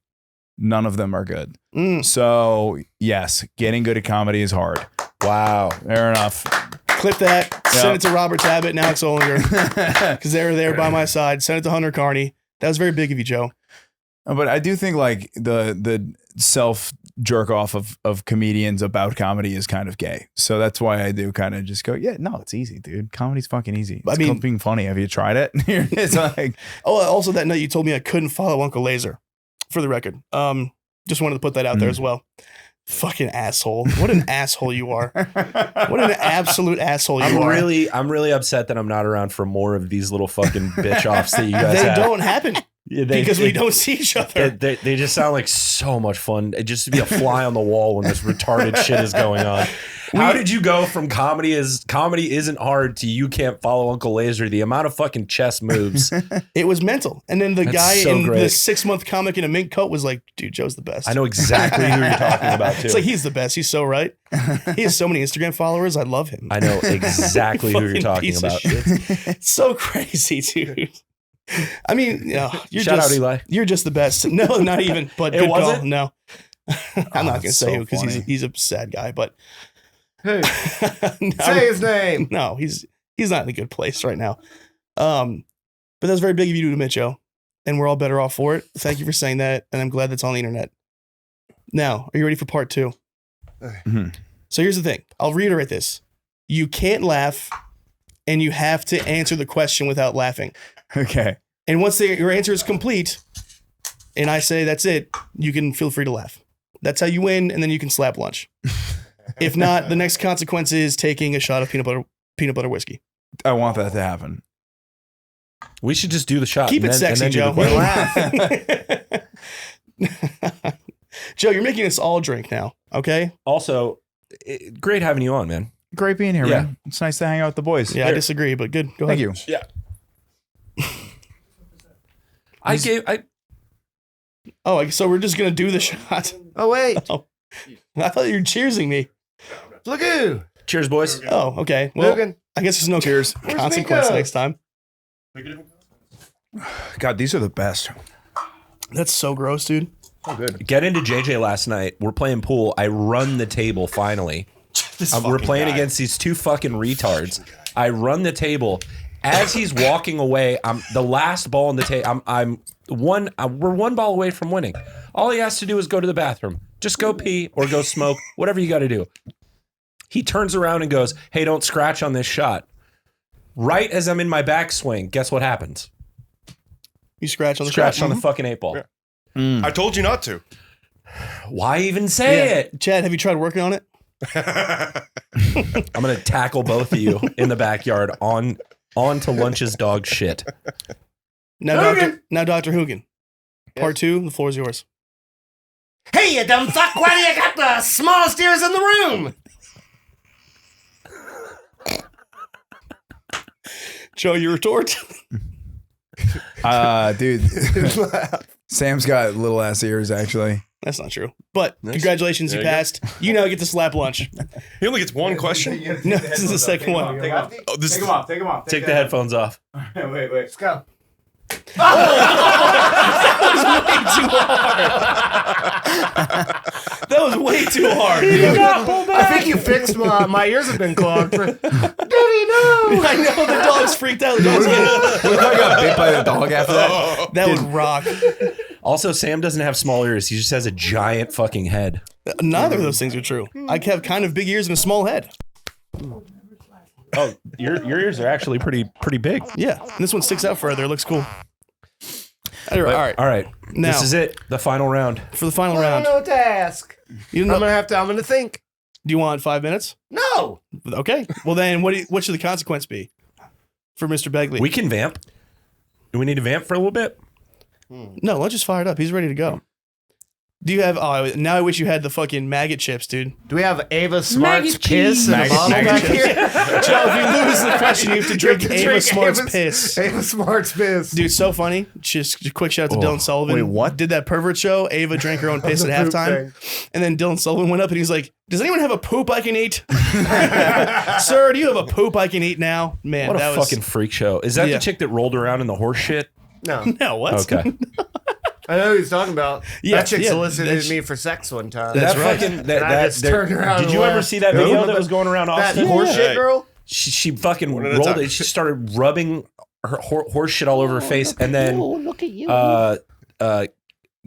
None of them are good. Mm. So yes, getting good at comedy is hard. Wow. Fair enough. Clip that. Send Yep. it to Robert Tabbitt and Alex Olinger because they were there by my side. Send it to Hunter Carney. That was very big of you, Joe. But I do think like the self jerk off of comedians about comedy is kind of gay. So that's why I do kind of just go, yeah, no, it's easy, dude. Comedy's fucking easy. It's I mean- called being funny. Have you tried it? It's like, Oh, also that night you told me I couldn't follow Uncle Laser, for the record. Just wanted to put that out there as well. Fucking asshole. What an asshole you are. What an absolute asshole you I'm are. really upset that I'm not around for more of these little fucking bitch offs that you guys They have. don't happen Yeah, because we don't see each other. They just sound like so much fun. It just to be a fly on the wall when this retarded shit is going on. How did you go from comedy isn't hard to you can't follow Uncle Laser? The amount of fucking chess moves. It was mental. And then the That's guy so in great. the 6-month comic in a mink coat was like, dude, Joe's the best. I know exactly who you're talking about too. It's like, he's the best. He's so right. He has so many Instagram followers. I love him. I know exactly who you're Fucking talking piece of about. shit. It's so crazy, dude. I mean, you know, Shout out, Eli. You're just the best. No, not even. But It good call. wasn't? No, I'm not gonna that's say so who because funny. he's a sad guy. But Who? no, Say his name. no, he's not in a good place right now. But that's very big of you to admit, Joe, and we're all better off for it. Thank you for saying that, and I'm glad that's on the internet. Now, are you ready for part 2? Mhm. So here's the thing. I'll reiterate this: you can't laugh, and you have to answer the question without laughing. okay. And once your answer is complete, and I say that's it, you can feel free to laugh. That's how you win, and then you can slap lunch. If not, the next consequence is taking a shot of peanut butter whiskey. I want that to happen. We should just do the shot. Keep and it then- and sexy, then do Joe. the question. Joe, you're making us all drink now, okay? Also, great having you on, man. Great being here, Yeah. man. It's nice to hang out with the boys. Yeah, I disagree, but good. Go Thank ahead. you. Oh, so we're just gonna do the shot. Oh wait, I thought you were cheersing me. look who. Cheers, boys. Oh, okay. Well, Logan. I guess there's no Cheers. consequence Nico? next time. God, these are the best. That's so gross, dude. Get into JJ last night. We're playing pool. I run the table finally. We're playing against these two fucking retards. I run the table. As he's walking away, I'm the last ball on the table. We're one ball away from winning. All he has to do is go to the bathroom. Just go pee or go smoke, whatever you got to do. He turns around and goes, "Hey, don't scratch on this shot." Right as I'm in my backswing, guess what happens? You scratch on the Scratched shot. on the fucking 8-ball. I told you not to. Why even say Yeah. it? Chad, have you tried working on it? I'm gonna tackle both of you in the backyard onto Lunch's dog shit. Now, Dr. Hoogan. Part 2, the floor is yours. Hey, you dumb fuck! Why do you got the smallest ears in the room? Joe, your retort. Dude, Sam's got little ass ears, actually. That's not true. But congratulations, you There you go. passed. You now get to slap lunch. He only gets one question. No, this is the second one. Oh, this Take them off. Take them off. Take the headphones off. Wait. Let's go. That was way too hard. I think you fixed my ears have been clogged. no. I know the dog's freaked out. The dog's getting- What if I got bit by the dog after that? that would rock. Also, Sam doesn't have small ears. He just has a giant fucking head. Neither of those things are true. I have kind of big ears and a small head. Oh, your ears are actually pretty big. Yeah, and this one sticks out further. It looks cool. All right, All right. Now- This is it. The final round. for the final I don't round. know what to ask. You I'm know, gonna think. do you want 5 minutes? No. Okay. Well, then what should the consequence be for Mr. Begley? We can vamp. Do we need to vamp for a little bit? No, let's just fire it up. He's ready to go. Do you have? Oh, now I wish you had the fucking maggot chips, dude. Do we have Ava Smart's piss in a Maggot bottle back chips. here? Joe, if you lose the question, you have to drink You have to Ava drink Smart's Ava's- piss. Ava Smart's piss. Dude, so funny. Just a quick shout out to Dylan Sullivan. wait, what? Did that pervert show? Ava drank her own piss at The poop halftime. And then Dylan Sullivan went up and he's like, does anyone have a poop I can eat? Sir, do you have a poop I can eat now? Man, What a that was fucking freak show. Is that Yeah. the chick that rolled around in the horse shit? No. No, what? Okay. I know who he's talking about. Yeah, that chick yeah, solicited that's- me for sex one time. That's that right. fucking And I just turned around Did and you ever laughed. see that No, video no, that was going around that Austin? horseshit Right. girl? She fucking One at a rolled time. it. She started rubbing her horse shit all over her face, and then look at you.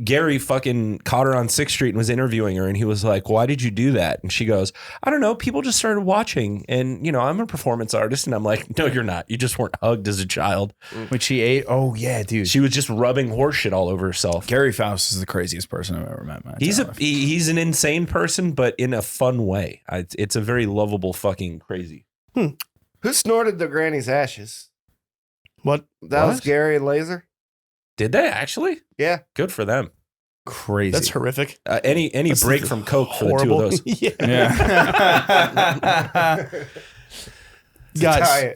Gary fucking caught her on 6th Street and was interviewing her, and he was like, "Why did you do that?" And she goes, "I don't know. People just started watching, and I'm a performance artist." And I'm like, "No, you're not. You just weren't hugged as a child." Which she ate. Oh yeah, dude. She was just rubbing horse shit all over herself. Gary Faust is the craziest person I've ever met. In my He's entire life. he's an insane person, but in a fun way. It's a very lovable fucking crazy. Who snorted the granny's ashes? What? That was What? Gary and Laser? Did they actually? Yeah. Good for them. crazy. That's horrific. Any That's break from Coke for the two Horrible. of those. Yeah. Yeah. Guys,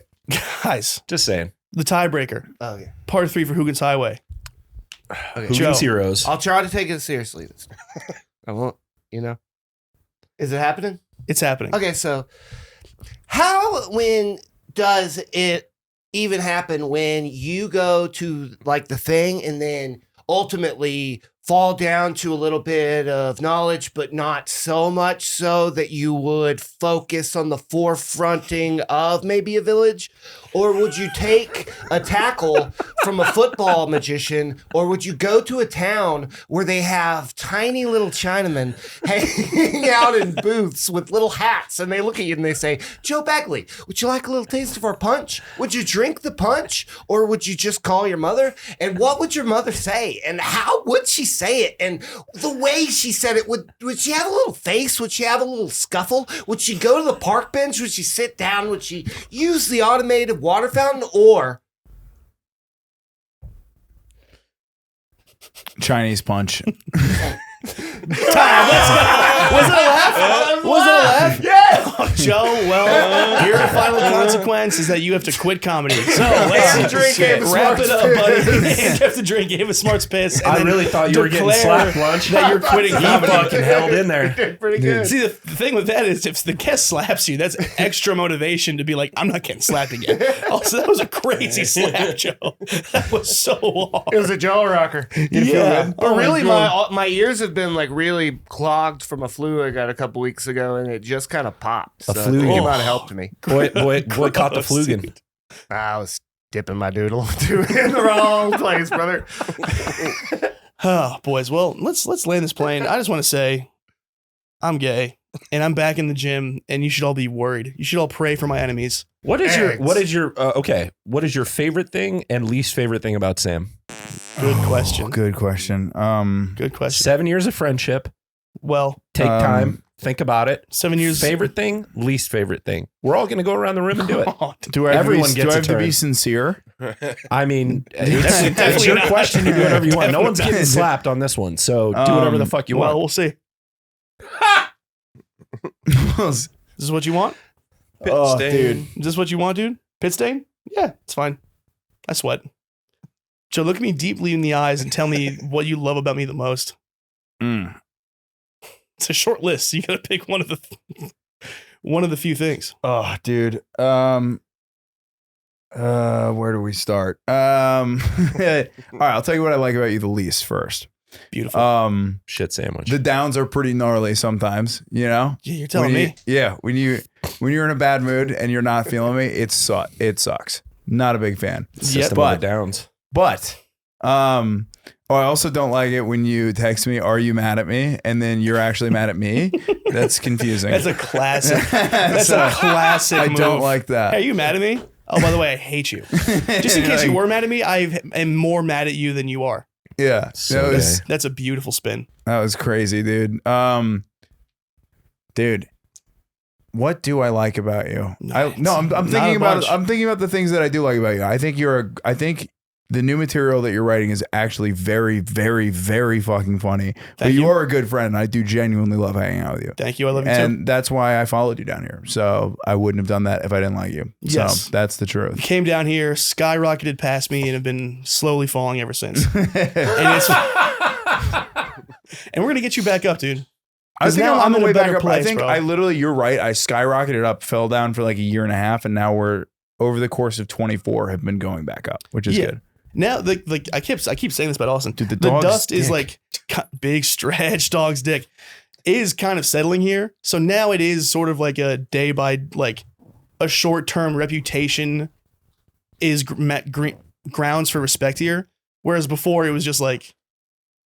guys, Just saying. the tiebreaker. Oh, yeah. Part 3 for Hoogan's Highway. Okay. Joe. Hoogan's Heroes. I'll try to take it seriously. I won't, Is it happening? It's happening. Okay, so when does it even happen when you go to like the thing and then ultimately fall down to a little bit of knowledge, but not so much so that you would focus on the forefronting of maybe a village? Or would you take a tackle from a football magician? Or would you go to a town where they have tiny little Chinamen hanging out in booths with little hats and they look at you and they say, Joe Begley, would you like a little taste of our punch? Would you drink the punch? Or would you just call your mother? And what would your mother say? And how would she say it? And the way she said it, would she have a little face? Would she have a little scuffle? Would she go to the park bench? Would she sit down? Would she use the automated water fountain? Or Chinese punch. Was it a laugh? Was it a laugh? yes! Oh, Joe, well, your final consequence is that you have to quit comedy. So let's drink Ava wrap Smart's it up, piss. buddy. And you have to drink Ava Smart's piss. And I then really thought you were getting declare slapped lunch. that you're quitting He comedy. fucking held in there. Pretty good. See, the thing with that is if the guest slaps you, that's extra motivation to be like, I'm not getting slapped again. Also, that was a crazy slap, Joe. That was so hard. It was a jaw rocker. Yeah. But Oh, really, God. my ears have been like really clogged from a flu I got a couple weeks ago, and it just kind of popped. So I flu? think it Oh. might have helped me. Boy caught the Gross, flugen. dude. I was dipping my doodle in the wrong place, brother. Oh, boys. Well, let's land this plane. I just want to say I'm gay and I'm back in the gym, and you should all be worried. You should all pray for my enemies. What is Eggs. what is your favorite thing and least favorite thing about Sam? Good question. Oh, good question. Good question. 7 years of friendship. Well, Take time. Think about it. 7 years. Favorite thing, least favorite thing. We're all going to go around the room and do it. Do I have, Everyone to, be, gets do I a have to be turn. sincere? I mean, Definitely it's your not. question. You do whatever you want. No one's Definitely getting not. slapped on this one. So do whatever the fuck you well, want. we'll see. This is what you want? Oh, stain. dude. Is this what you want, dude? Pit stain? Yeah, it's fine. I sweat. Joe, look me deeply in the eyes and tell me what you love about me the most. Mm. It's a short list. So you got to pick one of the few things. Oh, dude. Where do we start? All right, I'll tell you what I like about you the least first. Beautiful. Shit sandwich. The downs are pretty gnarly sometimes, you know? Yeah, you're telling When you- me. Yeah, when you When you're in a bad mood and you're not feeling me, it sucks. Not a big fan. System of the downs. But I also don't like it when you text me, "Are you mad at me?" and then you're actually mad at me. That's confusing. That's a classic. That's a classic. I move. don't like that. Hey, are you mad at me? Oh, by the way, I hate you. Just in case you were mad at me, I am more mad at you than you are. Yeah, So That's a beautiful spin. that was crazy, dude. Dude, what do I like about you? I'm thinking about bunch. I'm thinking about the things that I do like about you. I think the new material that you're writing is actually very, very, very fucking funny. But you are a good friend, and I do genuinely love hanging out with you. Thank you. I love you too. And that's why I followed you down here. So I wouldn't have done that if I didn't like you. Yes. So that's the truth. Came down here, skyrocketed past me, and have been slowly falling ever since. and we're gonna get you back up, dude. I think now I'm on the in a way back better up. place, I think bro. I literally, you're right. I skyrocketed up, fell down for like a year and a half, and now we're over the course of 24 have been going back up, which is good. Now, I keep saying this about Austin. Dude, the dust dog's is dick. like big stretch dog's dick is kind of settling here. So now it is sort of like a day by like a short term reputation is grounds for respect here. Whereas before it was just like,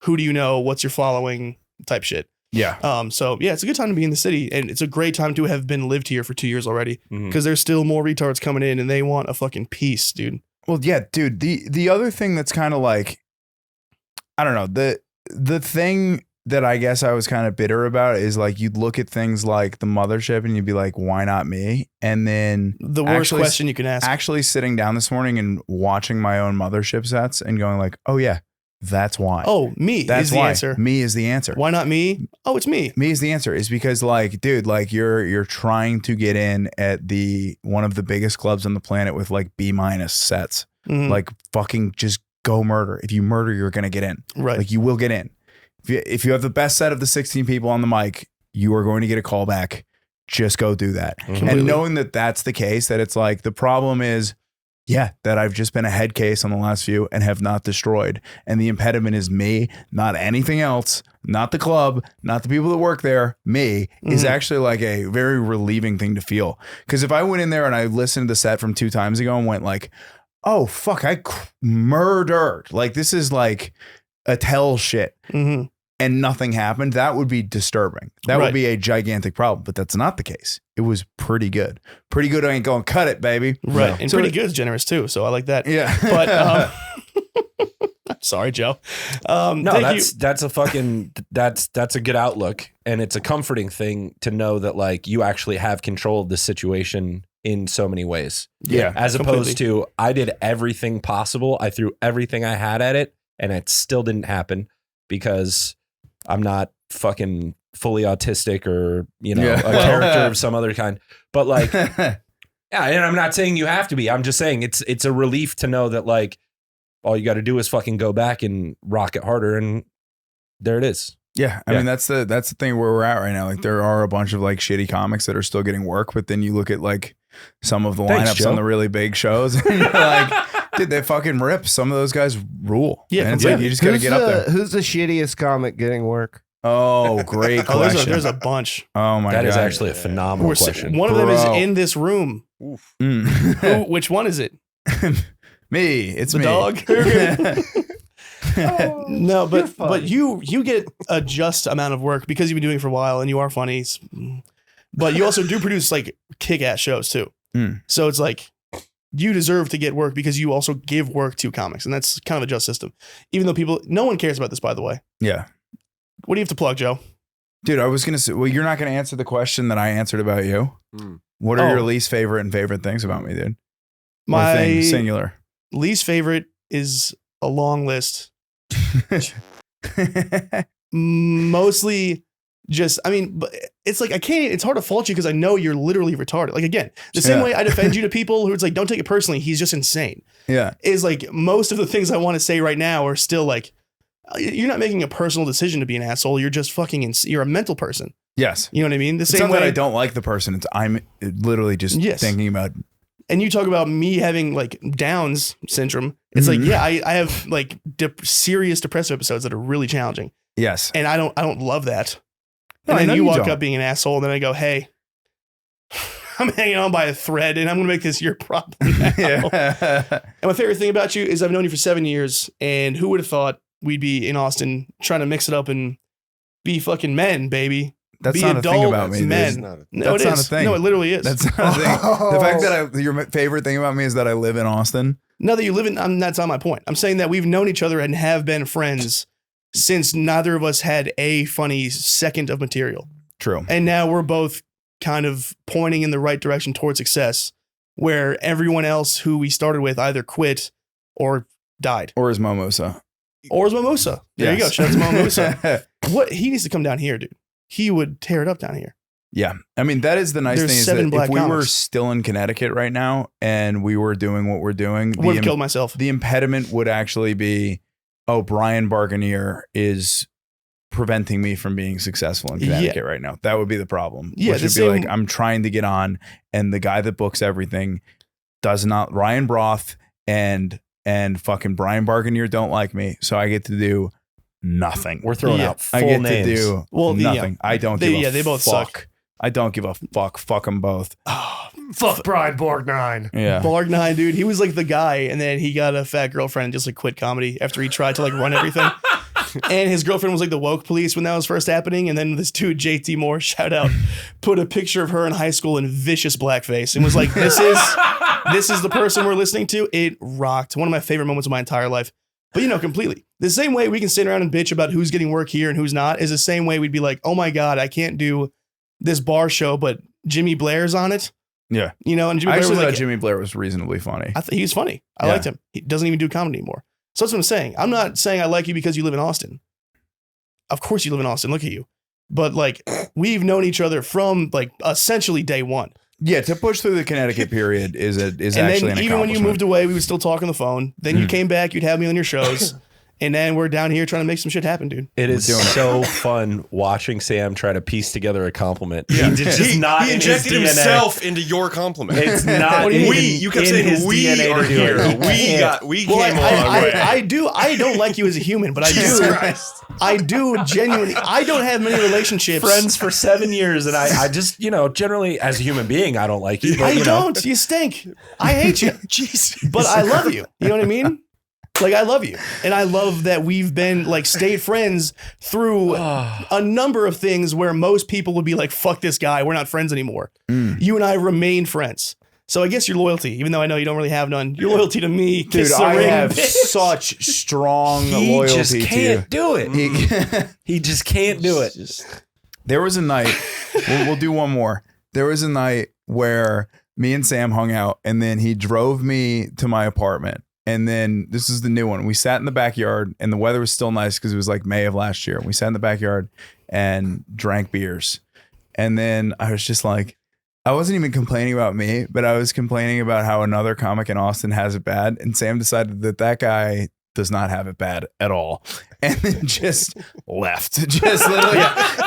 who do you know? What's your following type shit. Yeah. So yeah, it's a good time to be in the city, and it's a great time to have been lived here for 2 years already because there's still more retards coming in, and they want a fucking piece, dude. Well, yeah, dude. The other thing that's kind of like, I don't know, the thing that I guess I was kind of bitter about is like you'd look at things like the mothership and you'd be like, why not me? And then The worst question you can ask. Actually sitting down this morning and watching my own mothership sets and going like, oh yeah, that's why. Oh, me That's is the why. answer. Me is the answer. Why not me? Oh, it's me. Me is the answer is because like, dude, like you're trying to get in at one of the biggest clubs on the planet with like B- sets. Mhm. Like fucking just go murder. If you murder, you're going to get in. Right. Like you will get in. If you have the best set of the 16 people on the mic, you are going to get a call back. Just go do that. Completely. And knowing that that's the case, that it's like the problem is, yeah, that I've just been a head case on the last few and have not destroyed. And the impediment is me, not anything else, not the club, not the people that work there. Me is actually like a very relieving thing to feel. Because if I went in there and I listened to the set from 2 times ago and went like, oh, fuck, I murdered. Like this is like a tell shit. Mm-hmm. And nothing happened, that would be disturbing. That would be a gigantic problem, but that's not the case. It was pretty good. Pretty good. I ain't going cut it, baby. Right. No. And So pretty good is generous too. So I like that. Yeah. But sorry, Joe. No, thank you. that's a fucking that's a good outlook, and it's a comforting thing to know that like you actually have control of the situation in so many ways. Yeah. As completely. opposed to I did everything possible. I threw everything I had at it, and it still didn't happen because I'm not fucking fully autistic or, you know, Yeah. a character of some other kind. But like, yeah, and I'm not saying you have to be. I'm just saying it's a relief to know that like all you got to do is fucking go back and rock it harder, and there it is. Yeah, I mean that's the thing where we're at right now. Like there are a bunch of like shitty comics that are still getting work, but then you look at like some of the Thanks, lineups Joe. on the really big shows, and you're like, dude, they fucking rip. Some of those guys rule. Yeah, and it's like you just gotta get up there. Who's the shittiest comic getting work? Oh, great Oh, question. there's a bunch. Oh my That god, is actually a phenomenal We're question. one of them is Bro. in this room. Mm. Who, which one is it? Me, it's The me. dog? No, but you get a just amount of work because you've been doing it for a while and you are funny. But you also do produce like kick-ass shows too. Mm. So it's like you deserve to get work because you also give work to comics, and that's kind of a just system. Even though no one cares about this, by the way. Yeah. What do you have to plug, Joe? Dude, I was gonna say, well, you're not gonna answer the question that I answered about you. What are Oh. your least favorite and favorite things about me, dude? Or My thing, singular. least favorite is a long list. Mostly just, I mean, but it's like, it's hard to fault you because I know you're literally retarded. Like, again, the same Yeah. way I defend you to people who it's like, don't take it personally, he's just insane. Yeah. Is like, most of the things I want to say right now are still like, you're not making a personal decision to be an asshole. You're just fucking, you're a mental person. Yes. You know what I mean? The It's same not way that I don't like the person. I'm literally just Yes. thinking about. And you talk about me having like Downs syndrome. It's like, yeah, I have like serious depressive episodes that are really challenging. Yes. And I don't love that. No, And I know then you you walk don't. up being an asshole, and then I go, hey, I'm hanging on by a thread, and I'm gonna make this your problem now. Yeah. And my favorite thing about you is I've known you for 7 years, and who would have thought we'd be in Austin trying to mix it up and be fucking men, baby. That's be not a thing adult about me, dude. men. No, That's it not is. a thing. No, it literally is. That's not a thing. The fact that your favorite thing about me is that I live in Austin. No, that you live in. That's not my point. I'm saying that we've known each other and have been friends since neither of us had a funny second of material. True. And now we're both kind of pointing in the right direction towards success, where everyone else who we started with either quit or died. Or is Mimosa. Or is Mimosa. There you go. Yes. Shout out to Mimosa. What? He needs to come down here, dude. He would tear it up down here. Yeah. I mean, that is the nice There's thing is 7 that black if we were comics. still in Connecticut right now and we were doing what we're doing, Would have killed myself. the impediment would actually be, oh, Brian Barganier is preventing me from being successful in Connecticut right now. That would be the problem. Yeah, Which the would be same- like, I'm trying to get on, and the guy that books everything does not, Ryan Broth and fucking Brian Barganier don't like me. So I get to do nothing. We're throwing Yeah. out full I get names. to do Well, yeah. nothing. I don't They- give a yeah, they both fuck. suck. I don't give a fuck. Fuck them both. Fuck Brian Borgnine. Yeah. Borgnine, dude. He was like the guy, and then he got a fat girlfriend and just like quit comedy after he tried to like run everything. And his girlfriend was like the woke police when that was first happening. And then this dude, JT Moore, shout out, put a picture of her in high school in vicious blackface and was like, this is the person we're listening to. It rocked. One of my favorite moments of my entire life. But you know, completely. The same way we can sit around and bitch about who's getting work here and who's not is the same way we'd be like, oh my God, I can't do this bar show, but Jimmy Blair's on it. Yeah. You know, and Jimmy I Blair actually was thought like, Jimmy Blair was reasonably funny. I think he was funny. I Yeah. liked him. He doesn't even do comedy anymore. So that's what I'm saying. I'm not saying I like you because you live in Austin. Of course you live in Austin. Look at you. But like we've known each other from like essentially day one. Yeah, to push through the Connecticut period is And actually then an even when you accomplishment. moved away, we would still talk on the phone. Then you Mhm. came back, you'd have me on your shows. And then we're down here trying to make some shit happen, dude. It is doing it. so fun watching Sam try to piece together a compliment. Yeah. It's just not he in his injected DNA. himself into your compliment. It's not. What do you in, mean? You kept in saying his we DNA are to do here. it. We Well, came a long way. I don't like you as a human, but I do genuinely. I don't have many relationships. Friends for 7 years, and I just, generally as a human being, I don't like you. But, I don't. You stink. I hate you. Jeez. But I love you. You know what I mean? Like, I love you. And I love that we've been, like, stayed friends through a number of things where most people would be like, fuck this guy. We're not friends anymore. You and I remain friends. So I guess your loyalty, even though I know you don't really have none, your loyalty to me, Dude, kiss the I ring, have bitch. such strong He loyalty just to you. can't do it. He just can't do it. There was a night, we'll do one more. There was a night where me and Sam hung out, and then he drove me to my apartment. And then this is the new one. We sat in the backyard, and the weather was still nice because it was like May of last year. We sat in the backyard and drank beers. And then I was just like, I wasn't even complaining about me, but I was complaining about how another comic in Austin has it bad. And Sam decided that guy does not have it bad at all. And then just left. Just literally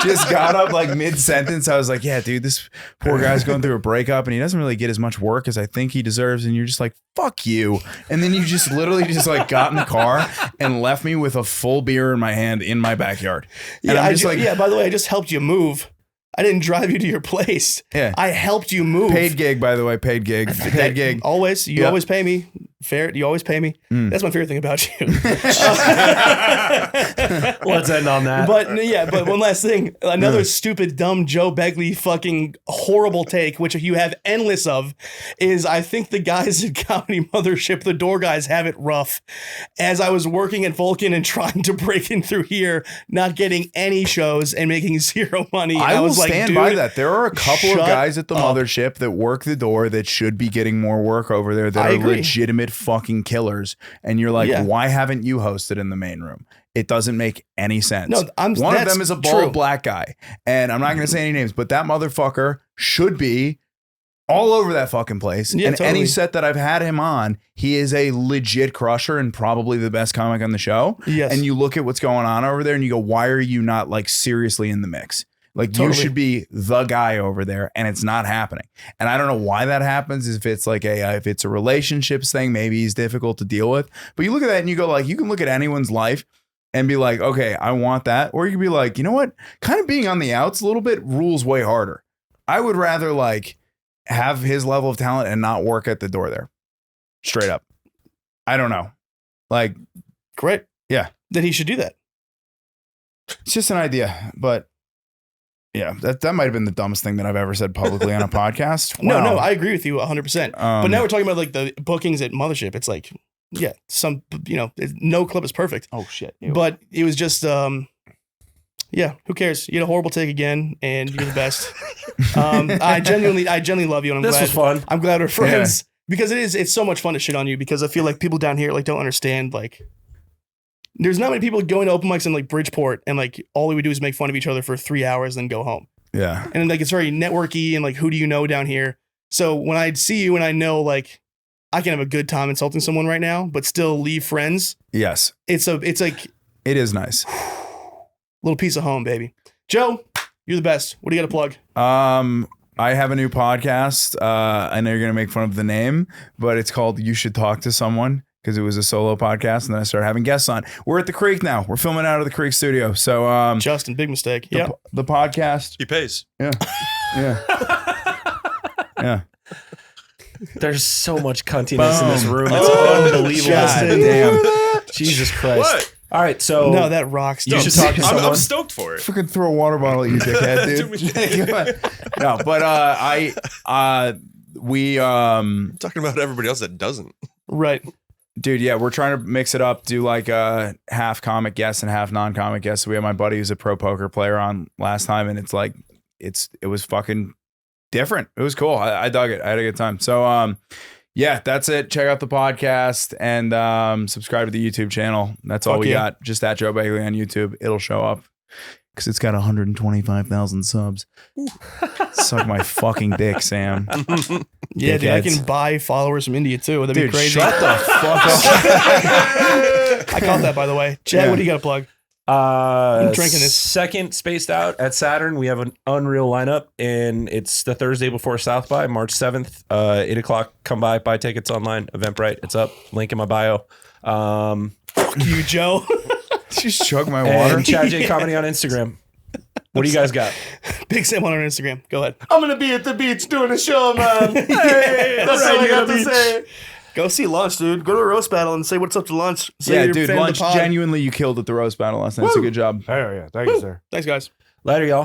just got up like mid-sentence. I was like, yeah, dude, this poor guy's going through a breakup and he doesn't really get as much work as I think he deserves. And you're just like, fuck you. And then you just literally just like got in the car and left me with a full beer in my hand in my backyard. And Yeah, I'm just like, by the way, I just helped you move. I didn't drive you to your place. Yeah. I helped you move. paid gig, by the way, paid gig. Paid gig. Always. You Yeah. always pay me. Fair. You always pay me. That's my favorite thing about you. Let's end on that. But one last thing. Another stupid, dumb Joe Begley fucking horrible take, which you have endless of, is I think the guys at Comedy Mothership, the door guys, have it rough. As I was working at Vulcan and trying to break in through here, not getting any shows and making zero money. I will was like, stand dude, by that. There are a couple of shut guys at the up. mothership that work the door that should be getting more work over there that I are agree. legitimate fucking killers. And you're like, Yeah. why haven't you hosted in the main room? It doesn't make any sense. No, One of that's them is a bald true. black guy. And I'm not going to say any names, but that motherfucker should be all over that fucking place. Yeah, and totally. any set that I've had him on, he is a legit crusher and probably the best comic on the show. Yes. And you look at what's going on over there and you go, why are you not like seriously in the mix? Like Totally. you should be the guy over there, and it's not happening. And I don't know why that happens. If it's like if it's a relationships thing, maybe he's difficult to deal with. But you look at that and you go like, you can look at anyone's life and be like, okay, I want that. Or you can be like, you know what? Kind of being on the outs a little bit rules way harder. I would rather like have his level of talent and not work at the door there. Straight up. I don't know. Like, Great. Yeah. Then he should do that. it's just an idea, but yeah, that might have been the dumbest thing that I've ever said publicly on a podcast. No, Wow. I agree with you 100%. But now we're talking about like the bookings at Mothership. It's like, yeah, no club is perfect. Oh shit. But it was just, yeah, who cares? You had a horrible take again, and you're the best. I genuinely love you, and This was fun. I'm glad we're friends because it's so much fun to shit on you because I feel like people down here like don't understand like. There's not many people going to open mics in like Bridgeport and like all we would do is make fun of each other for 3 hours and then go home. Yeah. And then, like it's very networky and like who do you know down here? So when I see you and I know like I can have a good time insulting someone right now, but still leave friends. Yes. It's like It is nice. little piece of home, baby. Joe, you're the best. What do you got to plug? I have a new podcast. I know you're gonna make fun of the name, but it's called You Should Talk to Someone because it was a solo podcast, and then I started having guests on. We're at the Creek now. We're filming out of the Creek studio. So Justin, big mistake. Yeah. the podcast. He pays. Yeah. Yeah. Yeah. There's so much cuntiness in this Boom. room. It's unbelievable. Justin. Damn. Jesus Christ. What? All right, so No, that rocks. You dude. should talk to I'm someone. stoked for it. Fucking throw a water bottle at you, dickhead, dude. No, but we I'm talking about everybody else that doesn't. Right. dude, yeah, we're trying to mix it up, do like half comic guests and half non-comic guests. So we had my buddy who's a pro poker player on last time, and it's like it was fucking different. It was cool. I dug it. I had a good time. So yeah, that's it. Check out the podcast and subscribe to the YouTube channel. That's all Fuck we yeah. got. Just at Joe Begley on YouTube. It'll show up because it's got 125,000 subs. Suck my fucking dick, Sam. Yeah, dude, I Dickheads. can buy followers from India too. That'd Dude, be crazy. shut the fuck up. I caught that, by the way. Chad, Yeah. what do you got to plug? I'm drinking this. Second spaced out at Saturn. We have an unreal lineup, and it's the Thursday before South by, March 7th, 8 o'clock. Come by, buy tickets online. Eventbrite. It's up. Link in my bio. Fuck you, Joe. Just chug my water. And Chad J Comedy on Instagram. What do you guys got? Big Sam on Instagram. Go ahead. I'm gonna be at the beach doing a show, man. Hey, That's all I got to say. Go see Lunch, dude. Go to a roast battle and say what's up to Lunch. Say Yeah, you're a dude, fan of the Lunch, pod. genuinely, you killed at the roast battle last night. It's a good job. Oh yeah, thank you, sir. Thanks, guys. Later, y'all.